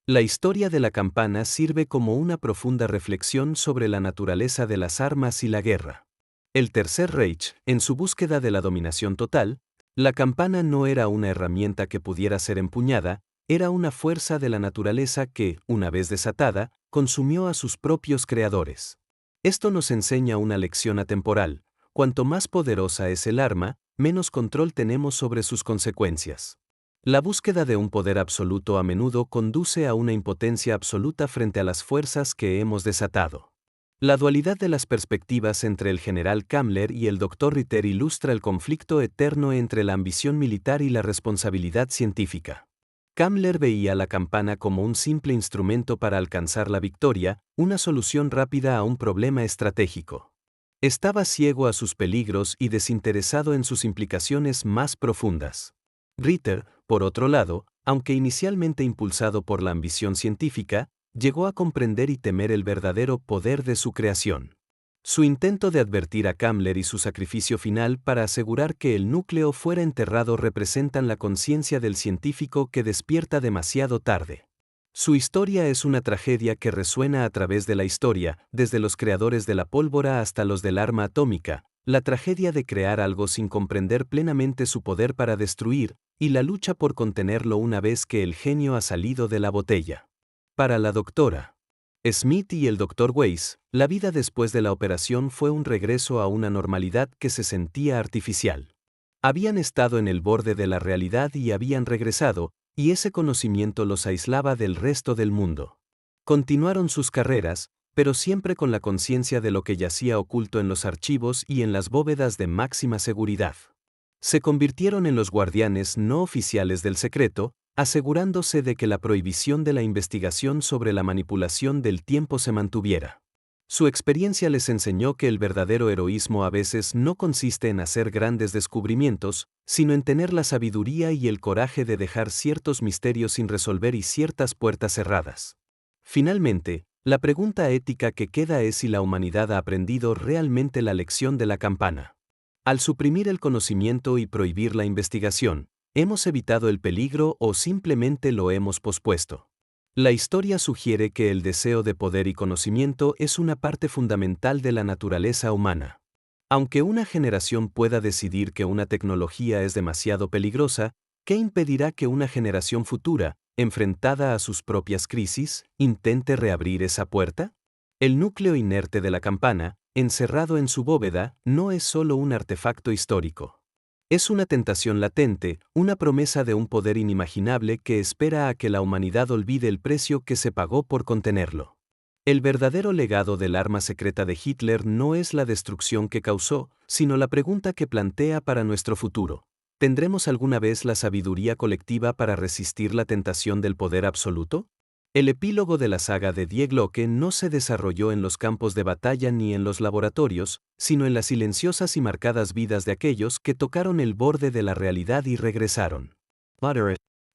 La historia de la campana sirve como una profunda reflexión sobre la naturaleza de las armas y la guerra. El Tercer Reich, en su búsqueda de la dominación total, la campana no era una herramienta que pudiera ser empuñada, era una fuerza de la naturaleza que, una vez desatada, consumió a sus propios creadores. Esto nos enseña una lección atemporal: cuanto más poderosa es el arma, menos control tenemos sobre sus consecuencias. La búsqueda de un poder absoluto a menudo conduce a una impotencia absoluta frente a las fuerzas que hemos desatado. La dualidad de las perspectivas entre el general Kammler y el Dr. Ritter ilustra el conflicto eterno entre la ambición militar y la responsabilidad científica. Kammler veía la campana como un simple instrumento para alcanzar la victoria, una solución rápida a un problema estratégico. Estaba ciego a sus peligros y desinteresado en sus implicaciones más profundas. Ritter, por otro lado, aunque inicialmente impulsado por la ambición científica, llegó a comprender y temer el verdadero poder de su creación. Su intento de advertir a Kammler y su sacrificio final para asegurar que el núcleo fuera enterrado representan la conciencia del científico que despierta demasiado tarde. Su historia es una tragedia que resuena a través de la historia, desde los creadores de la pólvora hasta los del arma atómica, la tragedia de crear algo sin comprender plenamente su poder para destruir, y la lucha por contenerlo una vez que el genio ha salido de la botella. Para la doctora Smith y el Dr. Weiss, la vida después de la operación fue un regreso a una normalidad que se sentía artificial. Habían estado en el borde de la realidad y habían regresado, y ese conocimiento los aislaba del resto del mundo. Continuaron sus carreras, pero siempre con la conciencia de lo que yacía oculto en los archivos y en las bóvedas de máxima seguridad. Se convirtieron en los guardianes no oficiales del secreto, asegurándose de que la prohibición de la investigación sobre la manipulación del tiempo se mantuviera. Su experiencia les enseñó que el verdadero heroísmo a veces no consiste en hacer grandes descubrimientos, sino en tener la sabiduría y el coraje de dejar ciertos misterios sin resolver y ciertas puertas cerradas. Finalmente, la pregunta ética que queda es si la humanidad ha aprendido realmente la lección de la campana. Al suprimir el conocimiento y prohibir la investigación, ¿hemos evitado el peligro o simplemente lo hemos pospuesto? La historia sugiere que el deseo de poder y conocimiento es una parte fundamental de la naturaleza humana. Aunque una generación pueda decidir que una tecnología es demasiado peligrosa, ¿qué impedirá que una generación futura, enfrentada a sus propias crisis, intente reabrir esa puerta? El núcleo inerte de la campana, encerrado en su bóveda, no es solo un artefacto histórico. Es una tentación latente, una promesa de un poder inimaginable que espera a que la humanidad olvide el precio que se pagó por contenerlo. El verdadero legado del arma secreta de Hitler no es la destrucción que causó, sino la pregunta que plantea para nuestro futuro. ¿Tendremos alguna vez la sabiduría colectiva para resistir la tentación del poder absoluto? El epílogo de la saga de Die Glocke no se desarrolló en los campos de batalla ni en los laboratorios, sino en las silenciosas y marcadas vidas de aquellos que tocaron el borde de la realidad y regresaron.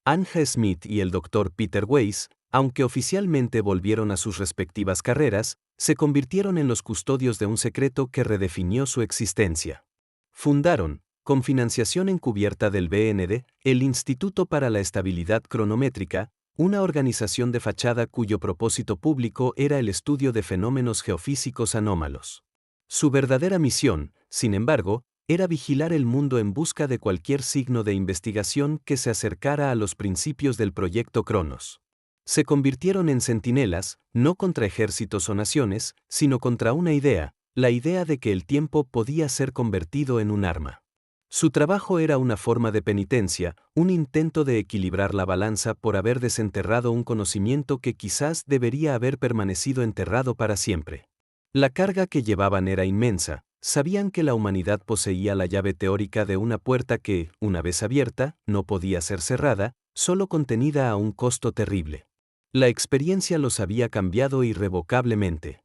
Anja Smith y el Dr. Peter Weiss, aunque oficialmente volvieron a sus respectivas carreras, se convirtieron en los custodios de un secreto que redefinió su existencia. Fundaron, con financiación encubierta del BND, el Instituto para la Estabilidad Cronométrica, una organización de fachada cuyo propósito público era el estudio de fenómenos geofísicos anómalos. Su verdadera misión, sin embargo, era vigilar el mundo en busca de cualquier signo de investigación que se acercara a los principios del proyecto Cronos. Se convirtieron en centinelas, no contra ejércitos o naciones, sino contra una idea, la idea de que el tiempo podía ser convertido en un arma. Su trabajo era una forma de penitencia, un intento de equilibrar la balanza por haber desenterrado un conocimiento que quizás debería haber permanecido enterrado para siempre. La carga que llevaban era inmensa, sabían que la humanidad poseía la llave teórica de una puerta que, una vez abierta, no podía ser cerrada, solo contenida a un costo terrible. La experiencia los había cambiado irrevocablemente.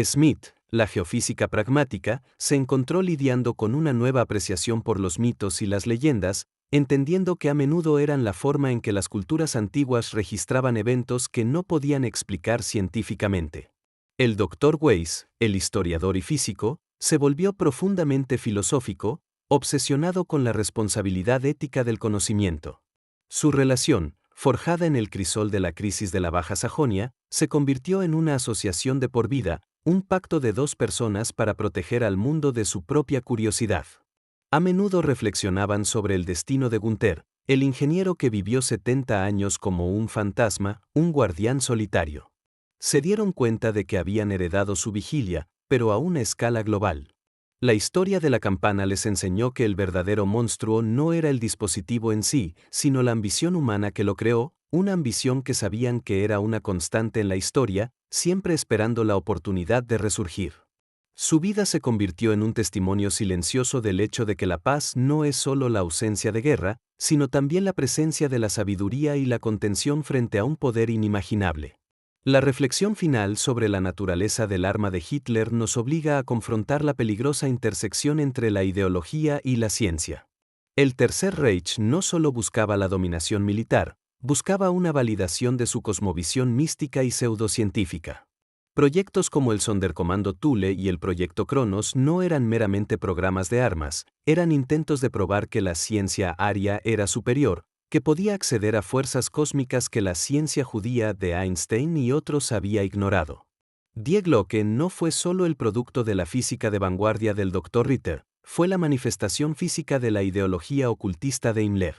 Smith, la geofísica pragmática, se encontró lidiando con una nueva apreciación por los mitos y las leyendas, entendiendo que a menudo eran la forma en que las culturas antiguas registraban eventos que no podían explicar científicamente. El Dr. Weiss, el historiador y físico, se volvió profundamente filosófico, obsesionado con la responsabilidad ética del conocimiento. Su relación, forjada en el crisol de la crisis de la Baja Sajonia, se convirtió en una asociación de por vida, un pacto de dos personas para proteger al mundo de su propia curiosidad. A menudo reflexionaban sobre el destino de Gunther, el ingeniero que vivió 70 años como un fantasma, un guardián solitario. Se dieron cuenta de que habían heredado su vigilia, pero a una escala global. La historia de la campana les enseñó que el verdadero monstruo no era el dispositivo en sí, sino la ambición humana que lo creó, una ambición que sabían que era una constante en la historia, siempre esperando la oportunidad de resurgir. Su vida se convirtió en un testimonio silencioso del hecho de que la paz no es solo la ausencia de guerra, sino también la presencia de la sabiduría y la contención frente a un poder inimaginable. La reflexión final sobre la naturaleza del arma de Hitler nos obliga a confrontar la peligrosa intersección entre la ideología y la ciencia. El Tercer Reich no solo buscaba la dominación militar, buscaba una validación de su cosmovisión mística y pseudocientífica. Proyectos como el Sonderkommando Thule y el Proyecto Cronos no eran meramente programas de armas, eran intentos de probar que la ciencia aria era superior, que podía acceder a fuerzas cósmicas que la ciencia judía de Einstein y otros había ignorado. Die Glocke no fue solo el producto de la física de vanguardia del Dr. Ritter, fue la manifestación física de la ideología ocultista de Himmler.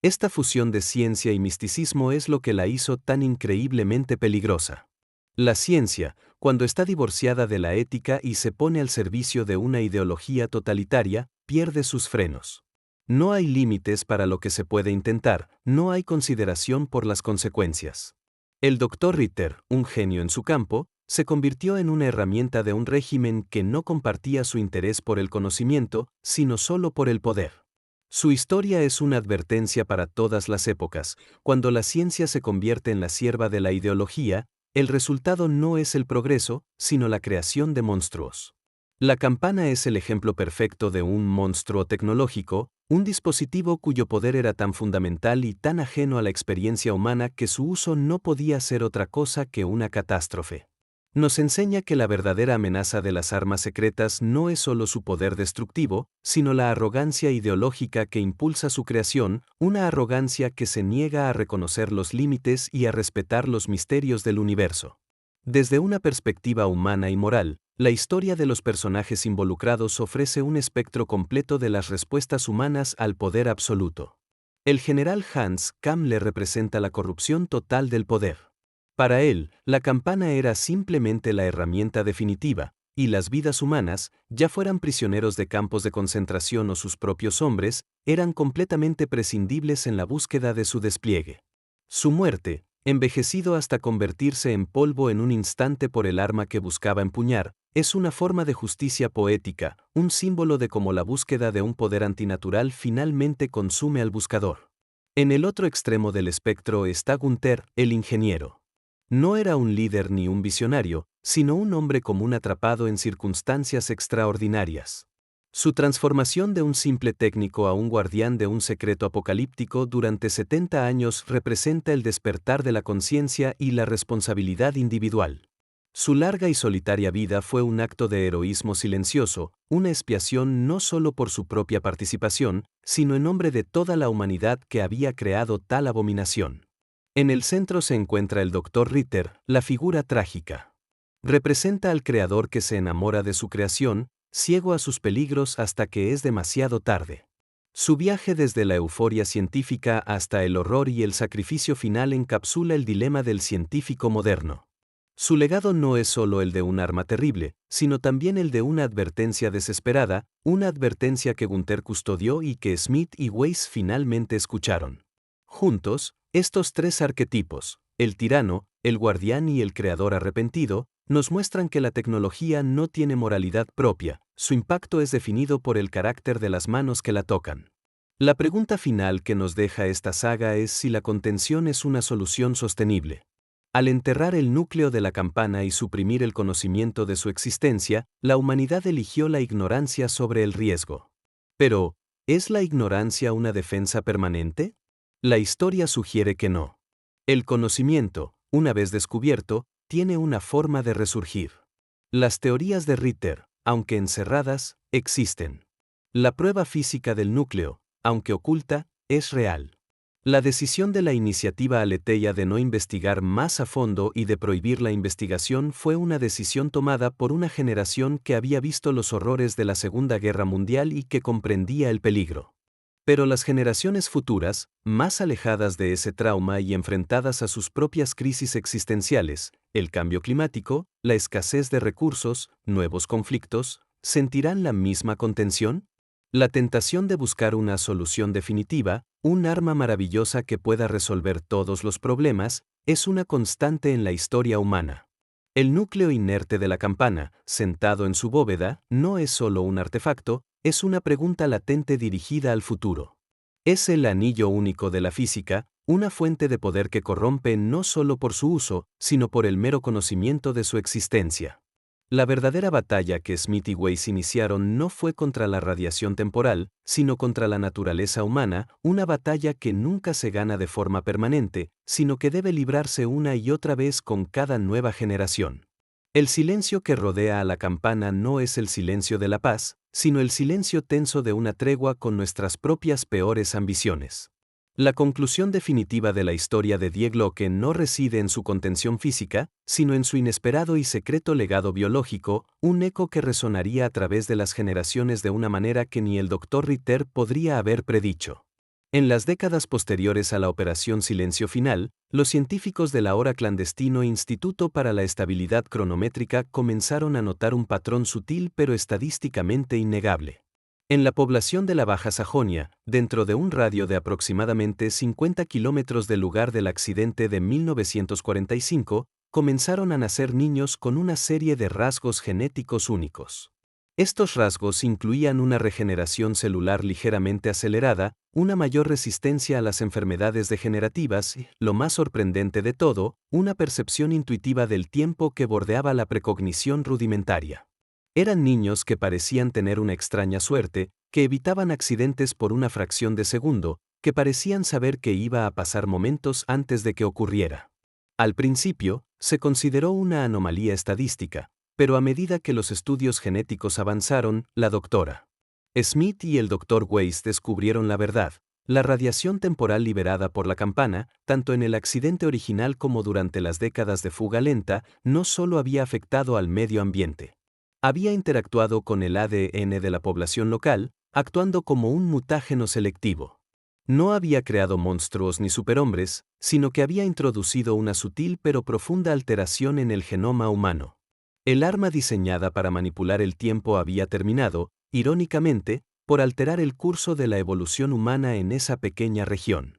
Esta fusión de ciencia y misticismo es lo que la hizo tan increíblemente peligrosa. La ciencia, cuando está divorciada de la ética y se pone al servicio de una ideología totalitaria, pierde sus frenos. No hay límites para lo que se puede intentar, no hay consideración por las consecuencias. El Dr. Ritter, un genio en su campo, se convirtió en una herramienta de un régimen que no compartía su interés por el conocimiento, sino solo por el poder. Su historia es una advertencia para todas las épocas. Cuando la ciencia se convierte en la sierva de la ideología, el resultado no es el progreso, sino la creación de monstruos. La campana es el ejemplo perfecto de un monstruo tecnológico, un dispositivo cuyo poder era tan fundamental y tan ajeno a la experiencia humana que su uso no podía ser otra cosa que una catástrofe. Nos enseña que la verdadera amenaza de las armas secretas no es solo su poder destructivo, sino la arrogancia ideológica que impulsa su creación, una arrogancia que se niega a reconocer los límites y a respetar los misterios del universo. Desde una perspectiva humana y moral, la historia de los personajes involucrados ofrece un espectro completo de las respuestas humanas al poder absoluto. El general Hans Kammler representa la corrupción total del poder. Para él, la campana era simplemente la herramienta definitiva, y las vidas humanas, ya fueran prisioneros de campos de concentración o sus propios hombres, eran completamente prescindibles en la búsqueda de su despliegue. Su muerte, envejecido hasta convertirse en polvo en un instante por el arma que buscaba empuñar, es una forma de justicia poética, un símbolo de cómo la búsqueda de un poder antinatural finalmente consume al buscador. En el otro extremo del espectro está Gunther, el ingeniero. No era un líder ni un visionario, sino un hombre común atrapado en circunstancias extraordinarias. Su transformación de un simple técnico a un guardián de un secreto apocalíptico durante 70 años representa el despertar de la conciencia y la responsabilidad individual. Su larga y solitaria vida fue un acto de heroísmo silencioso, una expiación no solo por su propia participación, sino en nombre de toda la humanidad que había creado tal abominación. En el centro se encuentra el Dr. Ritter, la figura trágica. Representa al creador que se enamora de su creación, ciego a sus peligros hasta que es demasiado tarde. Su viaje desde la euforia científica hasta el horror y el sacrificio final encapsula el dilema del científico moderno. Su legado no es solo el de un arma terrible, sino también el de una advertencia desesperada, una advertencia que Gunther custodió y que Smith y Weiss finalmente escucharon. Juntos, estos tres arquetipos, el tirano, el guardián y el creador arrepentido, nos muestran que la tecnología no tiene moralidad propia, su impacto es definido por el carácter de las manos que la tocan. La pregunta final que nos deja esta saga es si la contención es una solución sostenible. Al enterrar el núcleo de la campana y suprimir el conocimiento de su existencia, la humanidad eligió la ignorancia sobre el riesgo. Pero, ¿Es la ignorancia una defensa permanente? La historia sugiere que no. El conocimiento, una vez descubierto, tiene una forma de resurgir. Las teorías de Ritter, aunque encerradas, existen. La prueba física del núcleo, aunque oculta, es real. La decisión de la iniciativa Aletheia de no investigar más a fondo y de prohibir la investigación fue una decisión tomada por una generación que había visto los horrores de la Segunda Guerra Mundial y que comprendía el peligro. Pero las generaciones futuras, más alejadas de ese trauma y enfrentadas a sus propias crisis existenciales, el cambio climático, la escasez de recursos, nuevos conflictos, ¿sentirán la misma contención? La tentación de buscar una solución definitiva, un arma maravillosa que pueda resolver todos los problemas, es una constante en la historia humana. El núcleo inerte de la campana, sentado en su bóveda, no es solo un artefacto, es una pregunta latente dirigida al futuro. Es el anillo único de la física, una fuente de poder que corrompe no solo por su uso, sino por el mero conocimiento de su existencia. La verdadera batalla que Smith y Weiss iniciaron no fue contra la radiación temporal, sino contra la naturaleza humana, una batalla que nunca se gana de forma permanente, sino que debe librarse una y otra vez con cada nueva generación. El silencio que rodea a la campana no es el silencio de la paz, sino el silencio tenso de una tregua con nuestras propias peores ambiciones. La conclusión definitiva de la historia de Die Glocke no reside en su contención física, sino en su inesperado y secreto legado biológico, un eco que resonaría a través de las generaciones de una manera que ni el Dr. Ritter podría haber predicho. En las décadas posteriores a la Operación Silencio Final, los científicos del ahora clandestino Instituto para la Estabilidad Cronométrica comenzaron a notar un patrón sutil pero estadísticamente innegable. En la población de la Baja Sajonia, dentro de un radio de aproximadamente 50 kilómetros del lugar del accidente de 1945, comenzaron a nacer niños con una serie de rasgos genéticos únicos. Estos rasgos incluían una regeneración celular ligeramente acelerada, una mayor resistencia a las enfermedades degenerativas y, lo más sorprendente de todo, una percepción intuitiva del tiempo que bordeaba la precognición rudimentaria. Eran niños que parecían tener una extraña suerte, que evitaban accidentes por una fracción de segundo, que parecían saber que iba a pasar momentos antes de que ocurriera. Al principio, se consideró una anomalía estadística, pero a medida que los estudios genéticos avanzaron, la Dra. Smith y el Dr. Weiss descubrieron la verdad. La radiación temporal liberada por la campana, tanto en el accidente original como durante las décadas de fuga lenta, no solo había afectado al medio ambiente. Había interactuado con el ADN de la población local, actuando como un mutágeno selectivo. No había creado monstruos ni superhombres, sino que había introducido una sutil pero profunda alteración en el genoma humano. El arma diseñada para manipular el tiempo había terminado, irónicamente, por alterar el curso de la evolución humana en esa pequeña región.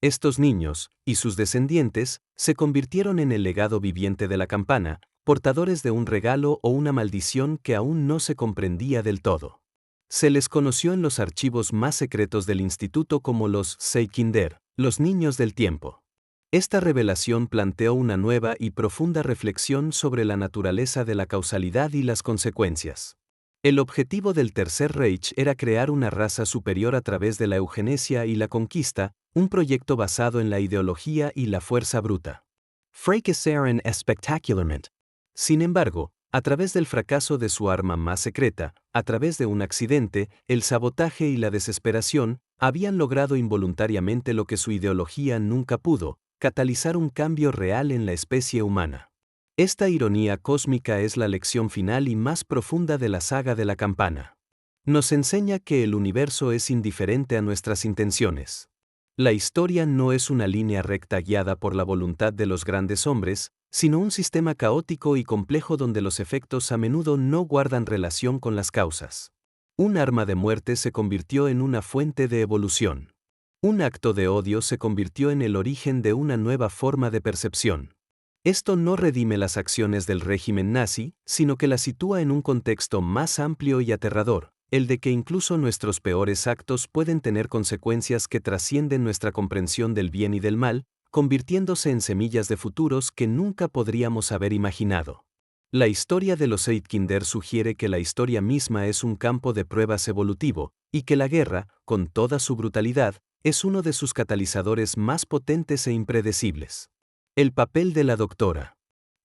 Estos niños, y sus descendientes, se convirtieron en el legado viviente de la campana, portadores de un regalo o una maldición que aún no se comprendía del todo. Se les conoció en los archivos más secretos del instituto como los Zeikinder, los niños del tiempo. Esta revelación planteó una nueva y profunda reflexión sobre la naturaleza de la causalidad y las consecuencias. El objetivo del Tercer Reich era crear una raza superior a través de la eugenesia y la conquista, un proyecto basado en la ideología y la fuerza bruta. Fracassaron espectacularmente. Sin embargo, a través del fracaso de su arma más secreta, a través de un accidente, el sabotaje y la desesperación, habían logrado involuntariamente lo que su ideología nunca pudo, catalizar un cambio real en la especie humana. Esta ironía cósmica es la lección final y más profunda de la saga de la campana. Nos enseña que el universo es indiferente a nuestras intenciones. La historia no es una línea recta guiada por la voluntad de los grandes hombres, sino un sistema caótico y complejo donde los efectos a menudo no guardan relación con las causas. Un arma de muerte se convirtió en una fuente de evolución. Un acto de odio se convirtió en el origen de una nueva forma de percepción. Esto no redime las acciones del régimen nazi, sino que las sitúa en un contexto más amplio y aterrador, el de que incluso nuestros peores actos pueden tener consecuencias que trascienden nuestra comprensión del bien y del mal, convirtiéndose en semillas de futuros que nunca podríamos haber imaginado. La historia de los Zeitkinder sugiere que la historia misma es un campo de pruebas evolutivo, y que la guerra, con toda su brutalidad, es uno de sus catalizadores más potentes e impredecibles. El papel de la doctora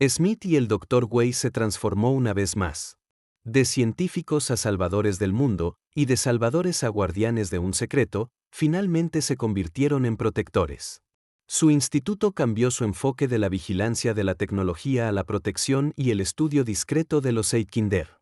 Smith y el Dr. Weiss se transformó una vez más. De científicos a salvadores del mundo, y de salvadores a guardianes de un secreto, finalmente se convirtieron en protectores. Su instituto cambió su enfoque de la vigilancia de la tecnología a la protección y el estudio discreto de los Zeitkinder.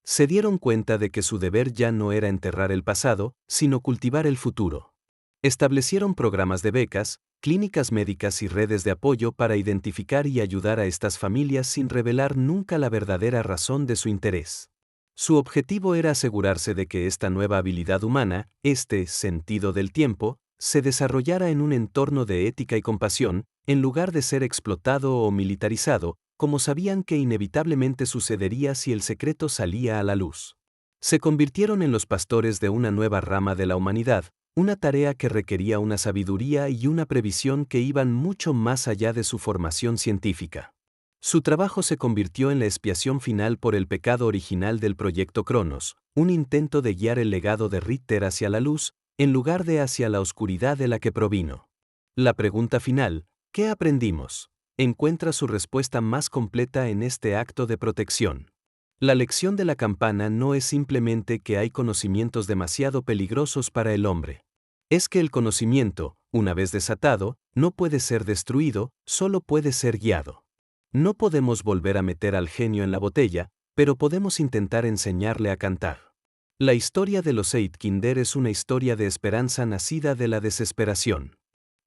Se dieron cuenta de que su deber ya no era enterrar el pasado, sino cultivar el futuro. Establecieron programas de becas, clínicas médicas y redes de apoyo para identificar y ayudar a estas familias sin revelar nunca la verdadera razón de su interés. Su objetivo era asegurarse de que esta nueva habilidad humana, este sentido del tiempo, se desarrollara en un entorno de ética y compasión, en lugar de ser explotado o militarizado, como sabían que inevitablemente sucedería si el secreto salía a la luz. Se convirtieron en los pastores de una nueva rama de la humanidad, una tarea que requería una sabiduría y una previsión que iban mucho más allá de su formación científica. Su trabajo se convirtió en la expiación final por el pecado original del Proyecto Cronos, un intento de guiar el legado de Richter hacia la luz, en lugar de hacia la oscuridad de la que provino. La pregunta final, ¿qué aprendimos?, encuentra su respuesta más completa en este acto de protección. La lección de la campana no es simplemente que hay conocimientos demasiado peligrosos para el hombre. Es que el conocimiento, una vez desatado, no puede ser destruido, solo puede ser guiado. No podemos volver a meter al genio en la botella, pero podemos intentar enseñarle a cantar. La historia de los Zeitkinder es una historia de esperanza nacida de la desesperación.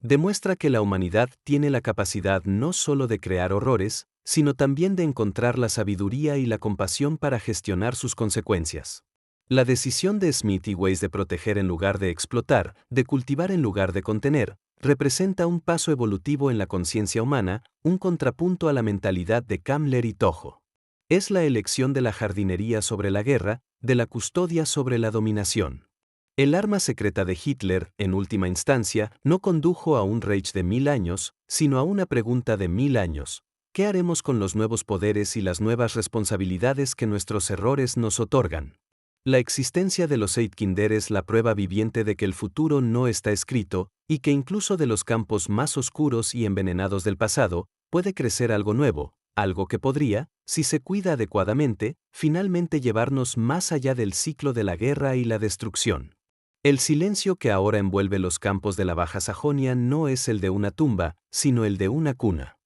Demuestra que la humanidad tiene la capacidad no solo de crear horrores, sino también de encontrar la sabiduría y la compasión para gestionar sus consecuencias. La decisión de Smith y Weiss de proteger en lugar de explotar, de cultivar en lugar de contener, representa un paso evolutivo en la conciencia humana, un contrapunto a la mentalidad de Kammler y Toho. Es la elección de la jardinería sobre la guerra, de la custodia sobre la dominación. El arma secreta de Hitler, en última instancia, no condujo a un Reich de 1000 años, sino a una pregunta de 1000 años. ¿Qué haremos con los nuevos poderes y las nuevas responsabilidades que nuestros errores nos otorgan? La existencia de los Zeitkinder es la prueba viviente de que el futuro no está escrito, y que incluso de los campos más oscuros y envenenados del pasado, puede crecer algo nuevo, algo que podría, si se cuida adecuadamente, finalmente llevarnos más allá del ciclo de la guerra y la destrucción. El silencio que ahora envuelve los campos de la Baja Sajonia no es el de una tumba, sino el de una cuna.